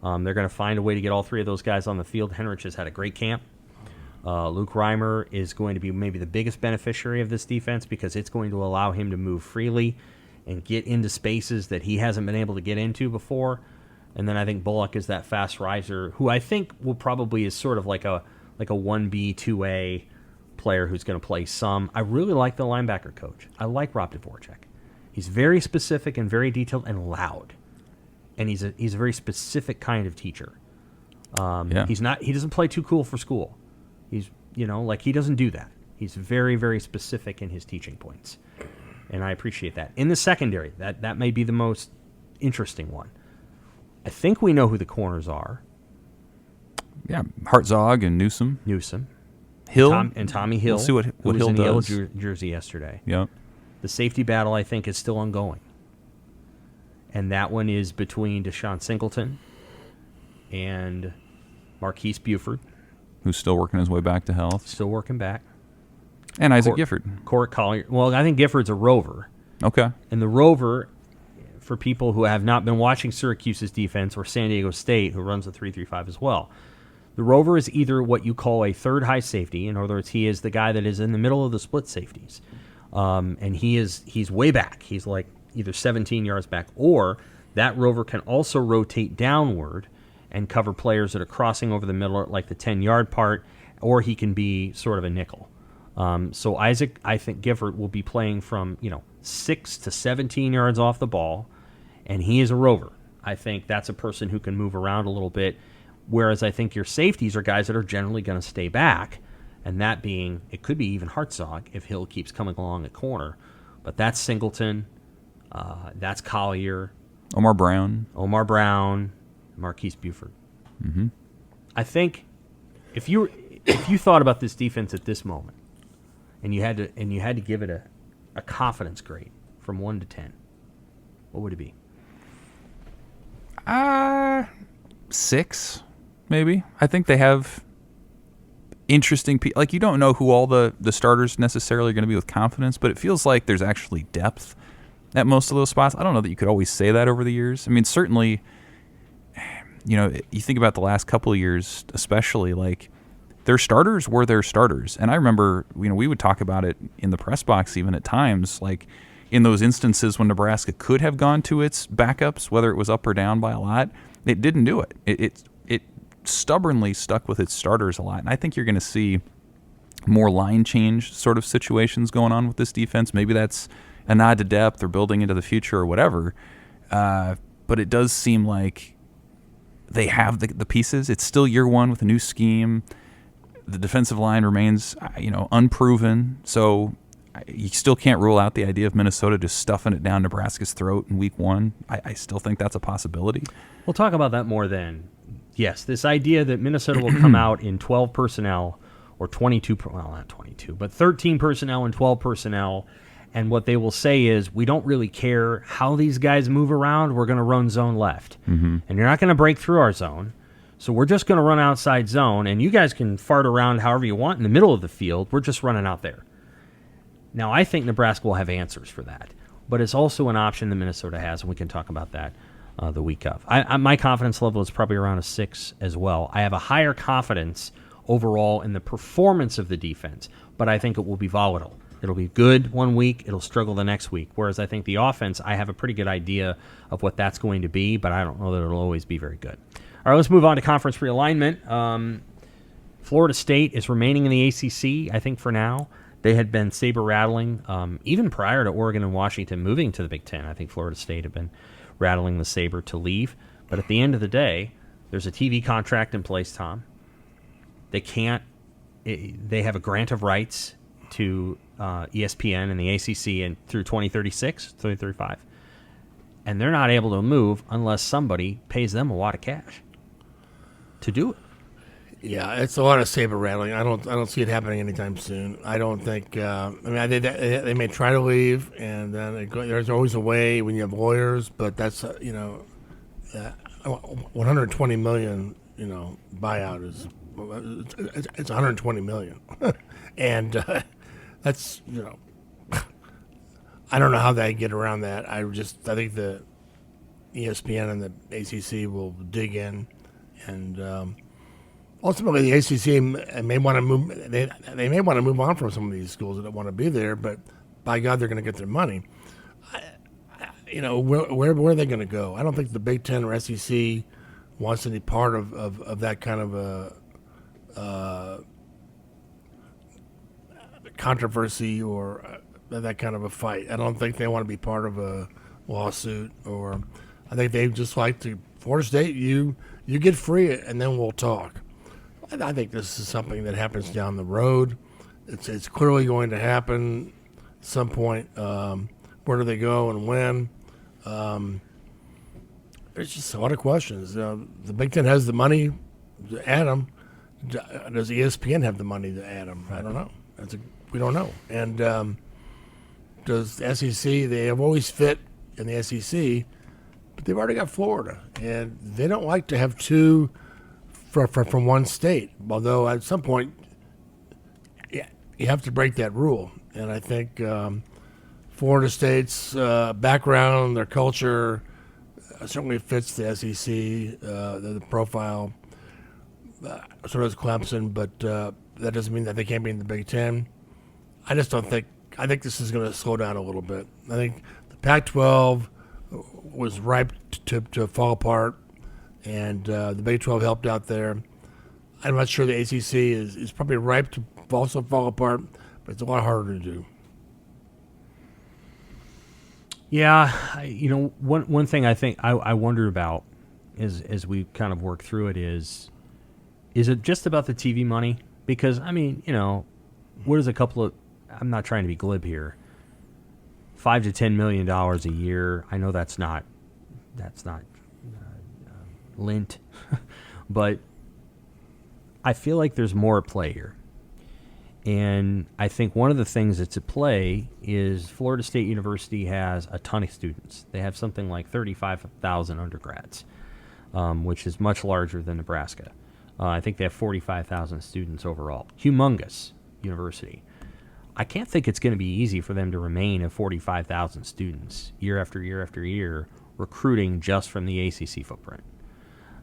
Speaker 1: They're going to find a way to get all three of those guys on the field. Henrich has had a great camp. Luke Reimer is going to be maybe the biggest beneficiary of this defense because it's going to allow him to move freely and get into spaces that he hasn't been able to get into before. And then I think Bullock is that fast riser who I think will probably is sort of like a 1B, 2A player who's going to play some. I really like the linebacker coach. I like Rob Dvorak. He's very specific and very detailed and loud. And he's a very specific kind of teacher. He doesn't play too cool for school. He doesn't do that. He's very, very specific in his teaching points. And I appreciate that. In the secondary, that may be the most interesting one. I think we know who the corners are.
Speaker 2: Yeah, Hartzog and Newsom. Hill.
Speaker 1: And Tommy Hill.
Speaker 2: We'll see what
Speaker 1: who was
Speaker 2: Hill
Speaker 1: in the
Speaker 2: does.
Speaker 1: yellow jersey yesterday.
Speaker 2: Yep.
Speaker 1: The safety battle, I think, is still ongoing. And that one is between Deshaun Singleton and Marquise Buford.
Speaker 2: Who's still working his way back to health.
Speaker 1: Still working back.
Speaker 2: And Isaac Gifford.
Speaker 1: Court Collier. Well, I think Gifford's a rover.
Speaker 2: Okay.
Speaker 1: And the rover, for people who have not been watching Syracuse's defense or San Diego State, who runs the 3-3-5 as well, the rover is either what you call a third high safety. In other words, he is the guy that is in the middle of the split safeties. And he's way back. He's like either 17 yards back, or that rover can also rotate downward and cover players that are crossing over the middle at like the 10-yard part, or he can be sort of a nickel. So I think Gifford will be playing from 6 to 17 yards off the ball, and he is a rover. I think that's a person who can move around a little bit, whereas I think your safeties are guys that are generally going to stay back, and that being, it could be even Hartzog if Hill keeps coming along at corner, but that's Singleton, that's Collier,
Speaker 2: Omar Brown,
Speaker 1: Marquise Buford.
Speaker 2: Mm-hmm.
Speaker 1: I think if you thought about this defense at this moment, and you had to give it a confidence grade from 1 to 10, what would it be?
Speaker 2: 6, maybe. I think they have interesting people. Like, you don't know who all the starters necessarily are going to be with confidence, but it feels like there's actually depth at most of those spots. I don't know that you could always say that over the years. I mean, certainly, you think about the last couple of years, especially, like, their starters were their starters. And I remember, we would talk about it in the press box even at times, like in those instances when Nebraska could have gone to its backups, whether it was up or down by a lot, it didn't do it. It stubbornly stuck with its starters a lot. And I think you're going to see more line change sort of situations going on with this defense. Maybe that's a nod to depth or building into the future or whatever. But it does seem like they have the pieces. It's still year one with a new scheme. The defensive line remains, unproven. So you still can't rule out the idea of Minnesota just stuffing it down Nebraska's throat in week 1. I still think that's a possibility.
Speaker 1: We'll talk about that more then. Yes, this idea that Minnesota will come out in 12 personnel or 22, well, not 22, but 13 personnel and 12 personnel. And what they will say is, we don't really care how these guys move around. We're going to run zone left. Mm-hmm. And you're not going to break through our zone. So we're just going to run outside zone, and you guys can fart around however you want in the middle of the field. We're just running out there. Now, I think Nebraska will have answers for that, but it's also an option that Minnesota has, and we can talk about that. the week of. My confidence level is probably around a 6 as well. I have a higher confidence overall in the performance of the defense, but I think it will be volatile. It'll be good one week, it'll struggle the next week. Whereas I think the offense, I have a pretty good idea of what that's going to be, but I don't know that it'll always be very good. All right, let's move on to conference realignment. Florida State is remaining in the ACC, I think, for now. They had been saber-rattling, even prior to Oregon and Washington moving to the Big Ten. I think Florida State had been rattling the saber to leave. But at the end of the day, there's a TV contract in place, Tom. They have a grant of rights to ESPN and the ACC and through 2036, 2035. And they're not able to move unless somebody pays them a wad of cash to do it.
Speaker 3: Yeah, it's a lot of saber rattling. I don't see it happening anytime soon. I don't think. They may try to leave, and then there's always a way when you have lawyers. But that's $120 million. Buyout is it's $120 million, and that's I don't know how they get around that. I think the ESPN and the ACC will dig in, and ultimately the ACC may want to move. They may want to move on from some of these schools that don't want to be there, but by God, they're going to get their money. Where are they going to go? I don't think the Big Ten or SEC wants any part of that kind of a controversy or that kind of a fight. I don't think they want to be part of a lawsuit, or I think they just like to, Florida State, you get free and then we'll talk. I think this is something that happens down the road. It's clearly going to happen at some point. Where do they go and when? There's just a lot of questions. The Big Ten has the money to add them. Does ESPN have the money to add them? I don't know. We don't know. And does the SEC? They have always fit in the SEC, but they've already got Florida, and they don't like to have two from one state. Although at some point, you have to break that rule. And I think Florida State's background, their culture, certainly fits the SEC, the profile. So does Clemson, but that doesn't mean that they can't be in the Big Ten. I just don't think. I think this is going to slow down a little bit. I think the Pac-12 was ripe to fall apart, and the Big 12 helped out there. I'm not sure the ACC is probably ripe to also fall apart, but it's a lot harder to do.
Speaker 1: Yeah, one thing I think I wonder about as we kind of work through it is it just about the TV money? Because what is a couple of, I'm not trying to be glib here, $5 to $10 million a year. I know that's not lint, but I feel like there's more at play here. And I think one of the things that's at play is Florida State University has a ton of students. They have something like 35,000 undergrads, which is much larger than Nebraska. I think they have 45,000 students overall. Humongous university. I can't think it's going to be easy for them to remain at 45,000 students year after year after year, recruiting just from the ACC footprint.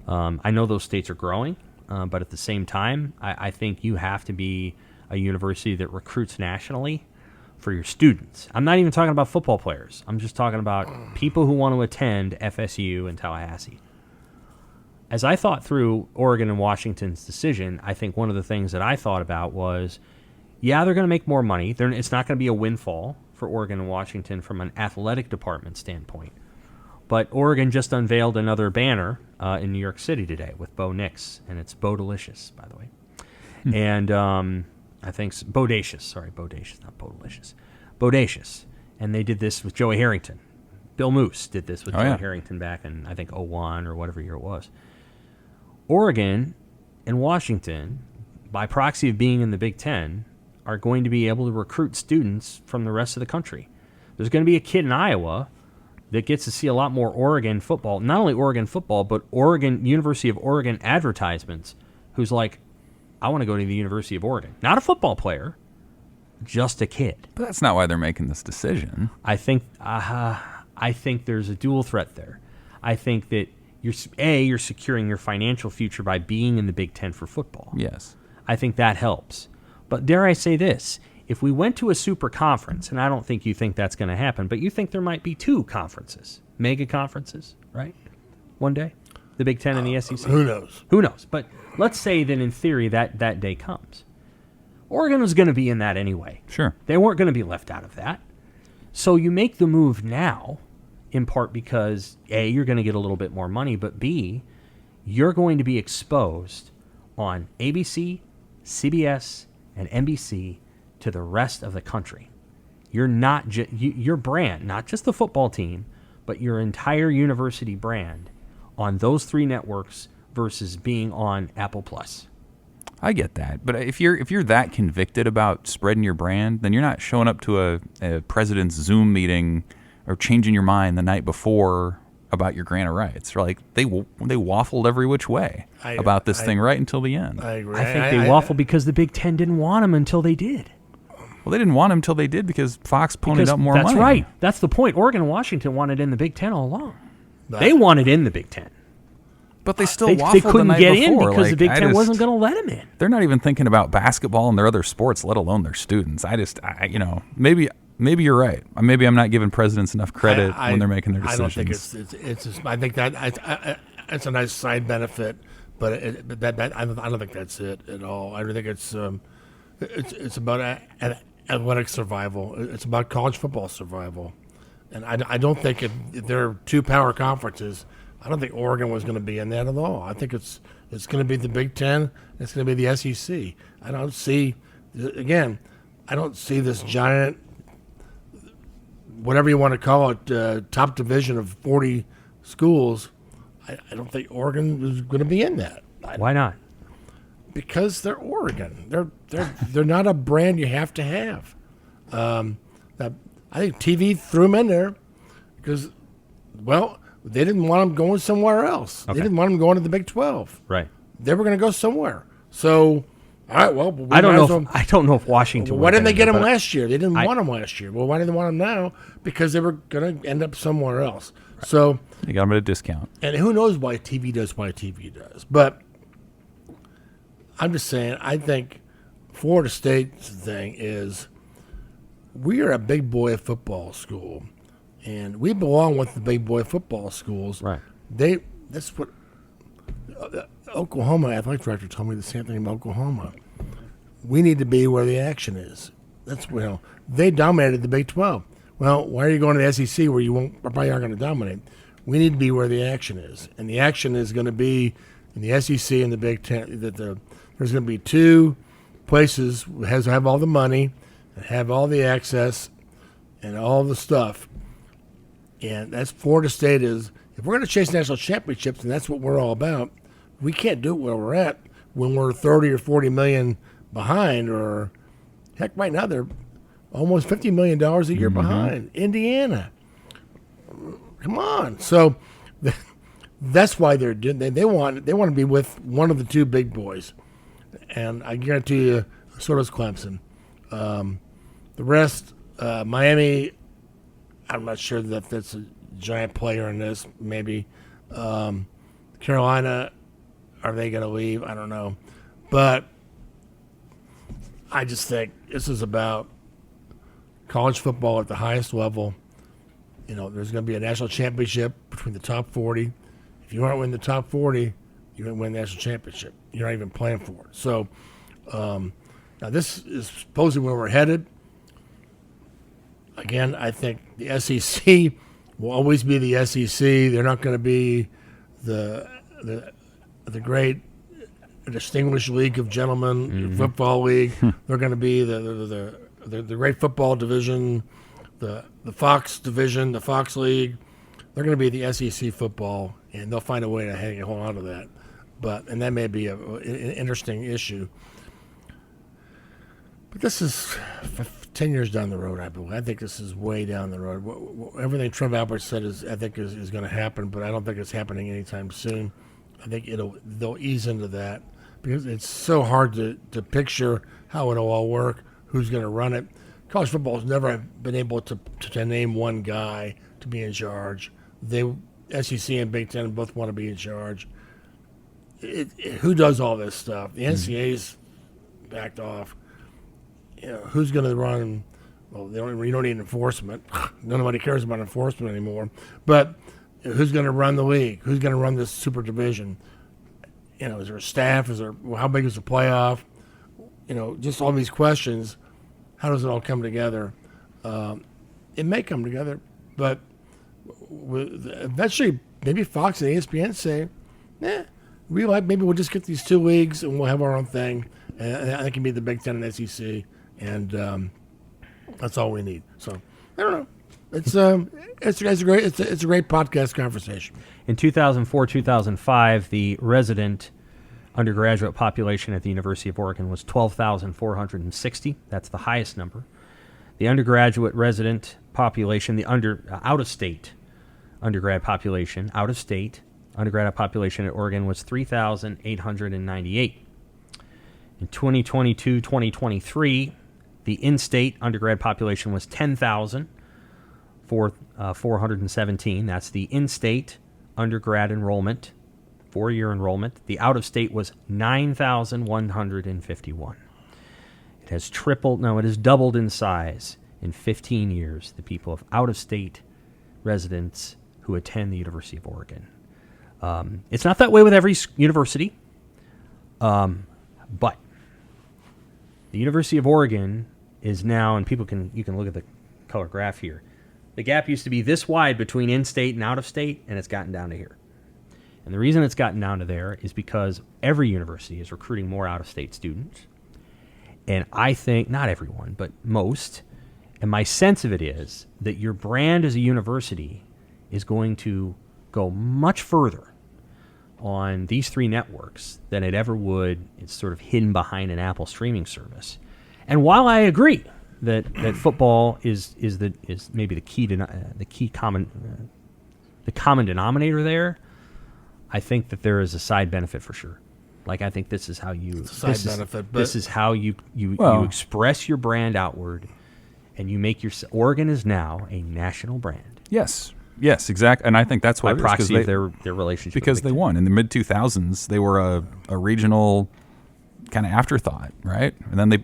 Speaker 1: I know those states are growing, but at the same time, I think you have to be a university that recruits nationally for your students. I'm not even talking about football players. I'm just talking about people who want to attend FSU and Tallahassee. As I thought through Oregon and Washington's decision, I think one of the things that I thought about was, yeah, they're going to make more money. It's not going to be a windfall for Oregon and Washington from an athletic department standpoint. But Oregon just unveiled another banner in New York City today with Bo Nix, and it's Bo Delicious, by the way. And I think Bodacious. Sorry, Bodacious, not Bo Delicious. Bodacious. And they did this with Joey Harrington. Bill Moose did this with Joey Harrington back in, I think, 01 or whatever year it was. Oregon and Washington, by proxy of being in the Big Ten, are going to be able to recruit students from the rest of the country. There's going to be a kid in Iowa that gets to see a lot more Oregon football, not only Oregon football, but University of Oregon advertisements, who's like, I want to go to the University of Oregon. Not a football player, just a kid.
Speaker 2: But that's not why they're making this decision.
Speaker 1: I think there's a dual threat there. I think that you're securing your financial future by being in the Big Ten for football.
Speaker 2: Yes.
Speaker 1: I think that helps. But dare I say this, if we went to a super conference, and I don't think you think that's going to happen, but you think there might be 2 conferences, mega conferences, right? One day? The Big Ten and the SEC?
Speaker 3: Who knows?
Speaker 1: Who knows? But let's say that in theory that day comes. Oregon was going to be in that anyway.
Speaker 2: Sure.
Speaker 1: They weren't going to be left out of that. So you make the move now, in part because, A, you're going to get a little bit more money, but B, you're going to be exposed on ABC, CBS, and NBC to the rest of the country. You're not your brand, not just the football team, but your entire university brand on those 3 networks versus being on Apple Plus.
Speaker 2: I get that, but if you're that convicted about spreading your brand, then you're not showing up to a president's Zoom meeting or changing your mind the night before about your grant of rights. Or like they waffled every which way about this thing right until the end.
Speaker 3: I agree.
Speaker 1: I think they waffled because the Big Ten didn't want them until they did.
Speaker 2: Well, they didn't want him until they did because Fox ponied up more money.
Speaker 1: That's right. That's the point. Oregon and Washington wanted in the Big Ten all along. They wanted in the Big Ten.
Speaker 2: But they still
Speaker 1: They
Speaker 2: waffled
Speaker 1: couldn't
Speaker 2: the night
Speaker 1: get
Speaker 2: before.
Speaker 1: in because the Big Ten wasn't going to let them in.
Speaker 2: They're not even thinking about basketball and their other sports, let alone their students. Maybe you're right. Maybe I'm not giving presidents enough credit when they're making their decisions.
Speaker 3: I don't think it's I think that it's a nice side benefit, but I don't think that's it at all. I don't think it's about athletic survival. It's about college football survival, and I don't think if there are 2 power conferences, I don't think Oregon was going to be in that at all. I think it's going to be the Big Ten. It's going to be the SEC. I don't see this giant, whatever you want to call it, top division of 40 schools. I don't think Oregon is going to be in that.
Speaker 1: Why not?
Speaker 3: Because they're Oregon. They're not a brand you have to have. I think TV threw them in there because, they didn't want them going somewhere else.
Speaker 1: Okay.
Speaker 3: They didn't want them going to the Big 12.
Speaker 1: Right.
Speaker 3: They were going to go somewhere. So, all right,
Speaker 1: I don't know if Washington.
Speaker 3: Why didn't they get them last year? They didn't want them last year. Well, why didn't they want them now? Because they were going to end up somewhere else. Right. So
Speaker 2: you got them at a discount.
Speaker 3: And who knows why TV does. But I'm just saying, I think Florida State's thing is we are a big boy football school. And we belong with the big boy football schools.
Speaker 1: Right.
Speaker 3: That's what Oklahoma athletic director told me the same thing about Oklahoma. We need to be where the action is. They dominated the Big 12. Well, why are you going to the SEC where you probably aren't going to dominate? We need to be where the action is, and the action is going to be in the SEC and the Big 10. There's going to be 2 places that have all the money and have all the access and all the stuff. And that's Florida State is. If we're going to chase national championships, and that's what we're all about, we can't do it where we're at when we're 30 or 40 million behind, or heck, right now they're almost $50 million a year behind. Indiana, come on. So that's why they're doing. They want to be with one of the 2 big boys, and I guarantee you, so does Clemson. The rest, Miami. I'm not sure that that's a giant player in this. Maybe Carolina, are they going to leave? I don't know. But I just think this is about college football at the highest level. There's going to be a national championship between the top 40. If you aren't in the top 40, you don't win the national championship. You're not even playing for it. So now this is supposedly where we're headed. Again, I think the SEC will always be the SEC. They're not going to be the great distinguished league of gentlemen, football league. They're going to be the great football division, the Fox division, the Fox League. They're going to be the SEC football, and they'll find a way to hold on to that. And that may be an interesting issue. But this is 10 years down the road, I believe. I think this is way down the road. Everything Trump Albert said is going to happen, but I don't think it's happening anytime soon. I think they'll ease into that because it's so hard to picture how it'll all work, who's going to run it. College football has never been able to name one guy to be in charge. They SEC and Big Ten both want to be in charge. Who does all this stuff? The NCAA's backed off. Who's going to run? Well, you don't need enforcement. Nobody cares about enforcement anymore. But who's going to run the league? Who's going to run this super division? Is there a staff? How big is the playoff? Just all these questions. How does it all come together? It may come together, but eventually maybe Fox and ESPN say, maybe we'll just get these 2 leagues and we'll have our own thing. And it can be the Big Ten and SEC, and that's all we need. So I don't know. It's a great podcast conversation.
Speaker 1: In 2004-2005, the resident undergraduate population at the University of Oregon was 12,460. That's the highest number. The undergraduate resident population, the out-of-state undergrad population, undergraduate population at Oregon was 3,898. In 2022-2023, the in-state undergrad population was 10,417. That's the in-state undergrad enrollment, 4-year enrollment. The out-of-state was 9,151. It has doubled in size in 15 years, the people of out-of-state residents who attend the University of Oregon. It's not that way with every university, but the University of Oregon is now, and you can look at the color graph here. The gap used to be this wide between in-state and out-of-state, and it's gotten down to here. And the reason it's gotten down to there is because every university is recruiting more out-of-state students. And I think, not everyone, but most, and my sense of it is that your brand as a university is going to go much further on these 3 networks than it ever would. It's sort of hidden behind an Apple streaming service. And while I agree that football is maybe the common denominator there, I think that there is a side benefit for sure. Like, I think this is how you express your brand outward, and you make Oregon is now a national brand.
Speaker 2: Yes, exactly. And I think that's why
Speaker 1: by proxy of their relationship.
Speaker 2: Because they won in the mid 2000s. They were a regional kind of afterthought, right? And then they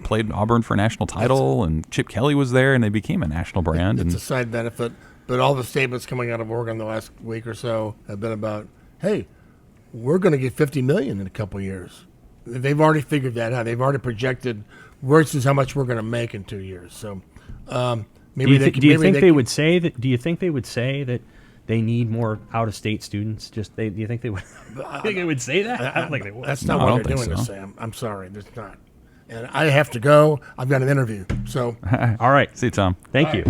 Speaker 2: played Auburn for a national title, and Chip Kelly was there, and they became a national brand.
Speaker 3: It's a side benefit, but all the statements coming out of Oregon the last week or so have been about, hey, we're going to get $50 million in a couple of years. They've already figured that out. They've already projected versus how much we're going to make in 2 years. So maybe
Speaker 1: do you think they would say that they need more out-of-state students? Do you think they would? I think they would say that. I don't think they would.
Speaker 3: That's not what they're doing, Sam. I'm sorry, there's not. And I have to go. I've got an interview. So
Speaker 1: all right.
Speaker 2: See you, Tom.
Speaker 1: Thank you.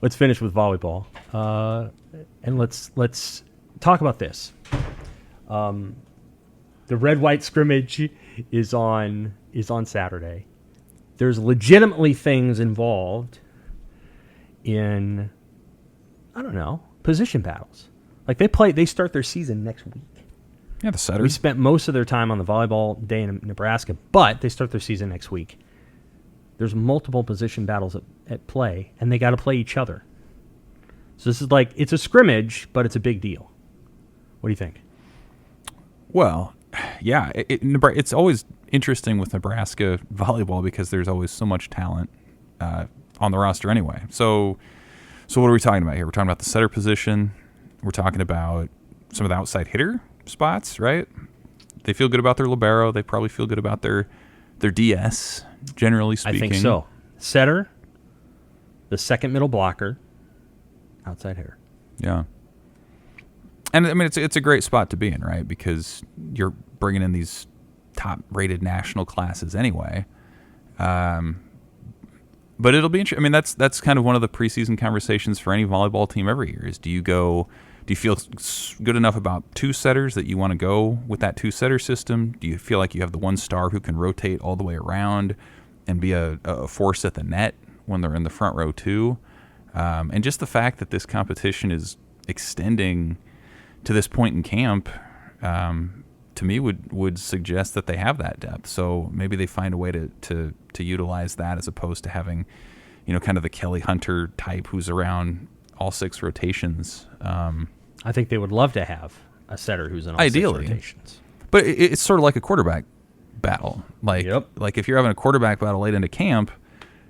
Speaker 1: Let's finish with volleyball, and let's talk about this. The red-white scrimmage is on Saturday. There's legitimately things involved in, I don't know, position battles. Like they start their season next week.
Speaker 2: Yeah, the setters.
Speaker 1: We spent most of their time on the volleyball day in Nebraska, but they start their season next week. There's multiple position battles at play, and they got to play each other. So this is it's a scrimmage, but it's a big deal. What do you think?
Speaker 2: Well, yeah, it's always interesting with Nebraska volleyball because there's always so much talent on the roster anyway. So what are we talking about here? We're talking about the setter position. We're talking about some of the outside hitter spots, right? They feel good about their libero. They probably feel good about their DS, generally speaking.
Speaker 1: I think so. Setter, the second middle blocker, outside hitter.
Speaker 2: Yeah. And I mean, it's a great spot to be in, right? Because you're bringing in these top-rated national classes anyway. But it'll be interesting. I mean, that's kind of one of the preseason conversations for any volleyball team every year. Is do you feel good enough about 2 setters that you want to go with that 2-setter system? Do you feel like you have the one star who can rotate all the way around and be a force at the net when they're in the front row too? And just the fact that this competition is extending to this point in camp, to me would suggest that they have that depth. So maybe they find a way to utilize that as opposed to having, kind of the Kelly Hunter type who's around all 6 rotations.
Speaker 1: I think they would love to have a setter who's in all
Speaker 2: Ideally.
Speaker 1: 6 rotations.
Speaker 2: But it's sort of like a quarterback battle. Like,
Speaker 1: Yep.
Speaker 2: like if you're having a quarterback battle late into camp,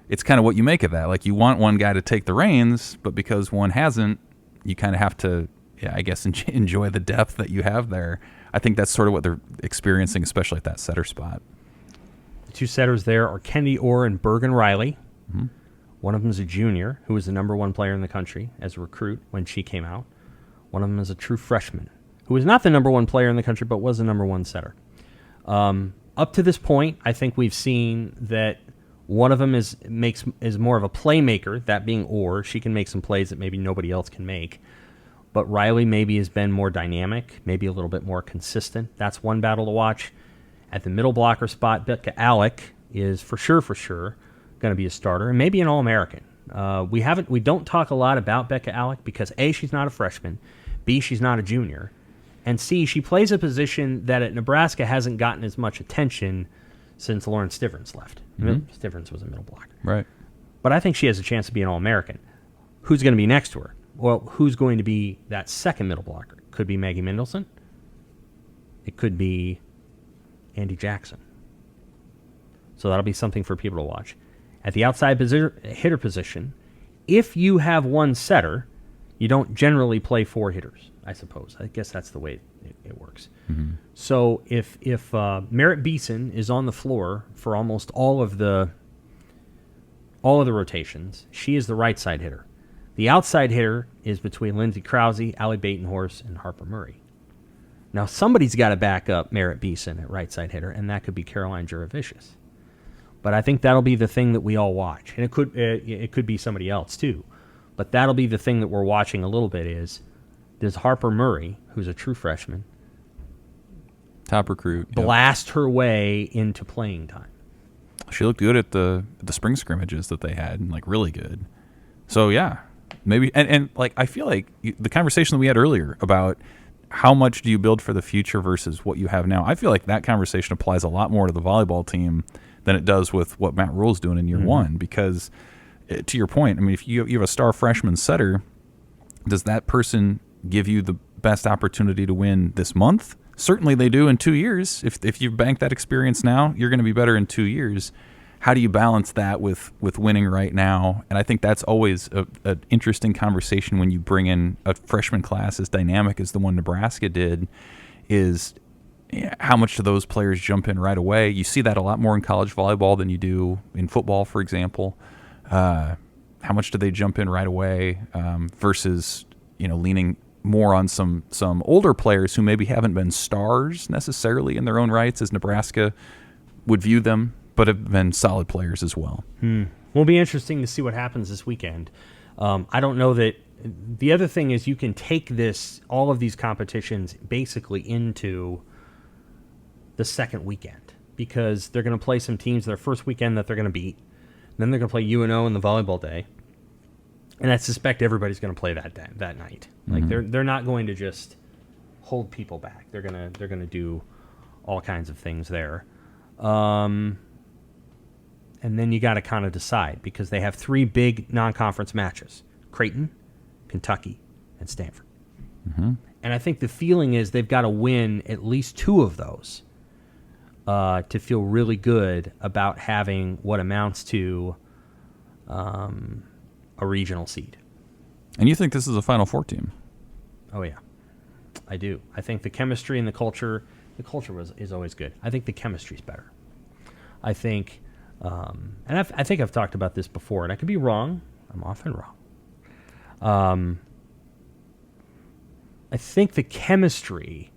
Speaker 2: it's kind of what you make of that. Like, you want one guy to take the reins, but because one hasn't, you kind of have to, I guess, enjoy the depth that you have there. I think that's sort of what they're experiencing, especially at that setter spot.
Speaker 1: The 2 setters there are Kennedy Orr and Bergen Riley. Mm-hmm. One of them is a junior who was the number 1 player in the country as a recruit when she came out. One of them is a true freshman who was not the number 1 player in the country but was the number 1 setter. Up to this point, I think we've seen that one of them is more of a playmaker, that being Orr. She can make some plays that maybe nobody else can make. But Riley maybe has been more dynamic, maybe a little bit more consistent. That's one battle to watch. At the middle blocker spot, Becca Alec is for sure going to be a starter and maybe an All-American. We don't talk a lot about Becca Alec because A, she's not a freshman, B, she's not a junior, and C, she plays a position that at Nebraska hasn't gotten as much attention since Lauren Stivrins left. Mm-hmm. Stivrins was a middle blocker.
Speaker 2: Right.
Speaker 1: But I think she has a chance to be an All-American. Who's going to be next to her? Well, who's going to be that second middle blocker? Could be Maggie Mendelson. It could be Andy Jackson. So that'll be something for people to watch. At the outside hitter position, if you have one setter, you don't generally play 4 hitters, I suppose. I guess that's the way it works. Mm-hmm. So if Merritt Beeson is on the floor for almost all of the rotations, she is the right side hitter. The outside hitter is between Lindsey Krause, Allie Batenhorst, and Harper Murray. Now, somebody's got to back up Merritt Beeson at right side hitter, and that could be Caroline Juravicius. But I think that'll be the thing that we all watch. And it could be somebody else, too. But that'll be the thing that we're watching a little bit is, does Harper Murray, who's a true freshman,
Speaker 2: top recruit,
Speaker 1: blast her way into playing time?
Speaker 2: She looked good at the spring scrimmages that they had, like really good. So, yeah, maybe. And like, I feel like the conversation that we had earlier about how much do you build for the future versus what you have now, I feel like that conversation applies a lot more to the volleyball team than it does with what Matt Rule's doing in year one. Because, to your point, I mean, if you have a star freshman setter, does that person give you the best opportunity to win this month? Certainly they do in 2 years. If you bank that experience now, you're going to be better in 2 years. How do you balance that with winning right now? And I think that's always an interesting conversation when you bring in a freshman class as dynamic as the one Nebraska did, is how much do those players jump in right away? You see that a lot more in college volleyball than you do in football, for example. How much do they jump in right away versus leaning more on some older players who maybe haven't been stars necessarily in their own rights as Nebraska would view them, but have been solid players as well.
Speaker 1: Will be interesting to see what happens this weekend. I don't know that. The other thing is you can take all of these competitions basically into the second weekend because they're going to play some teams their first weekend that they're going to beat. Then they're going to play UNO in the volleyball day. And I suspect everybody's going to play that night. Like they're not going to just hold people back. They're going to do all kinds of things there. And then you got to kind of decide because they have 3 big non-conference matches: Creighton, Kentucky, and Stanford. Mm-hmm. And I think the feeling is they've got to win at least 2 of those to feel really good about having what amounts to a regional seed.
Speaker 2: And you think this is a Final Four team?
Speaker 1: Oh, yeah. I do. I think the chemistry and the culture is always good. I think the chemistry's better. I think, and I think I've talked about this before, and I could be wrong. I'm often wrong. I think the chemistry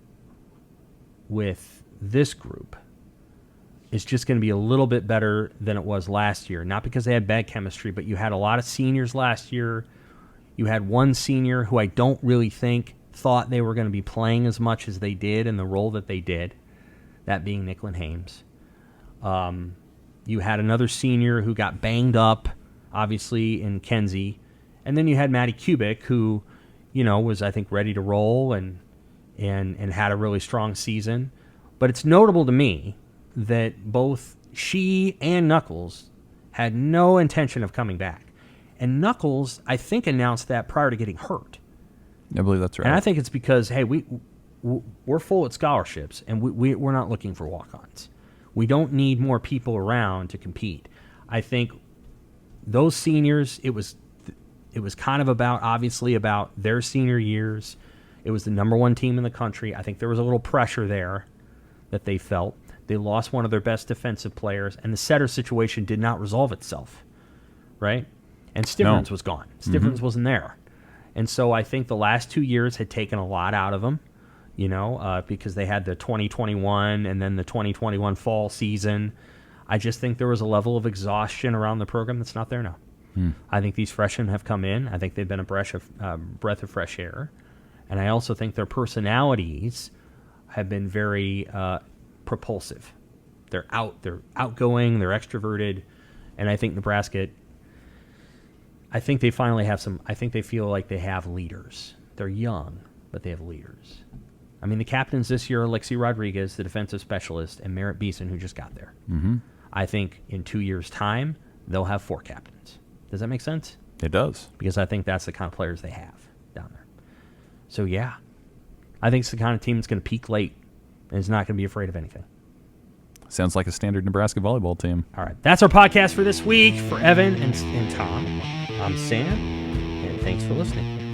Speaker 1: with this group is just going to be a little bit better than it was last year. Not because they had bad chemistry, but you had a lot of seniors last year. You had one senior who I don't really think thought they were going to be playing as much as they did in the role that they did, that being Nicklin Hames. You had another senior who got banged up, obviously, in Kenzie. And then you had Maddie Kubik, who, was, I think, ready to roll and had a really strong season. But it's notable to me that both she and Knuckles had no intention of coming back. And Knuckles, I think, announced that prior to getting hurt.
Speaker 2: I believe that's right.
Speaker 1: And I think it's because, hey, we're full at scholarships, and we're not looking for walk-ons. We don't need more people around to compete. I think those seniors, it was kind of obviously about their senior years. It was the number one team in the country. I think there was a little pressure there that they felt. They lost one of their best defensive players, and the setter situation did not resolve itself, right? And Stivrins was gone. Stivrins wasn't there. And so I think the last 2 years had taken a lot out of them, because they had the 2021 and then the 2021 fall season. I just think there was a level of exhaustion around the program that's not there now. I think these freshmen have come in. I think they've been a breath of fresh air. And I also think their personalities have been very propulsive. They're outgoing, they're extroverted, and I think Nebraska, I think they finally have I think they feel like they have leaders. They're young, but they have leaders. I mean, the captains this year are Alexi Rodriguez, the defensive specialist, and Merritt Beeson, who just got there. I think in 2 years' time, they'll have 4 captains. Does that make sense?
Speaker 2: It does.
Speaker 1: Because I think that's the kind of players they have down there. So, yeah, I think it's the kind of team that's going to peak late and is not going to be afraid of anything.
Speaker 2: Sounds like a standard Nebraska volleyball team.
Speaker 1: All right, that's our podcast for this week. For Evan and Tom, I'm Sam, and thanks for listening.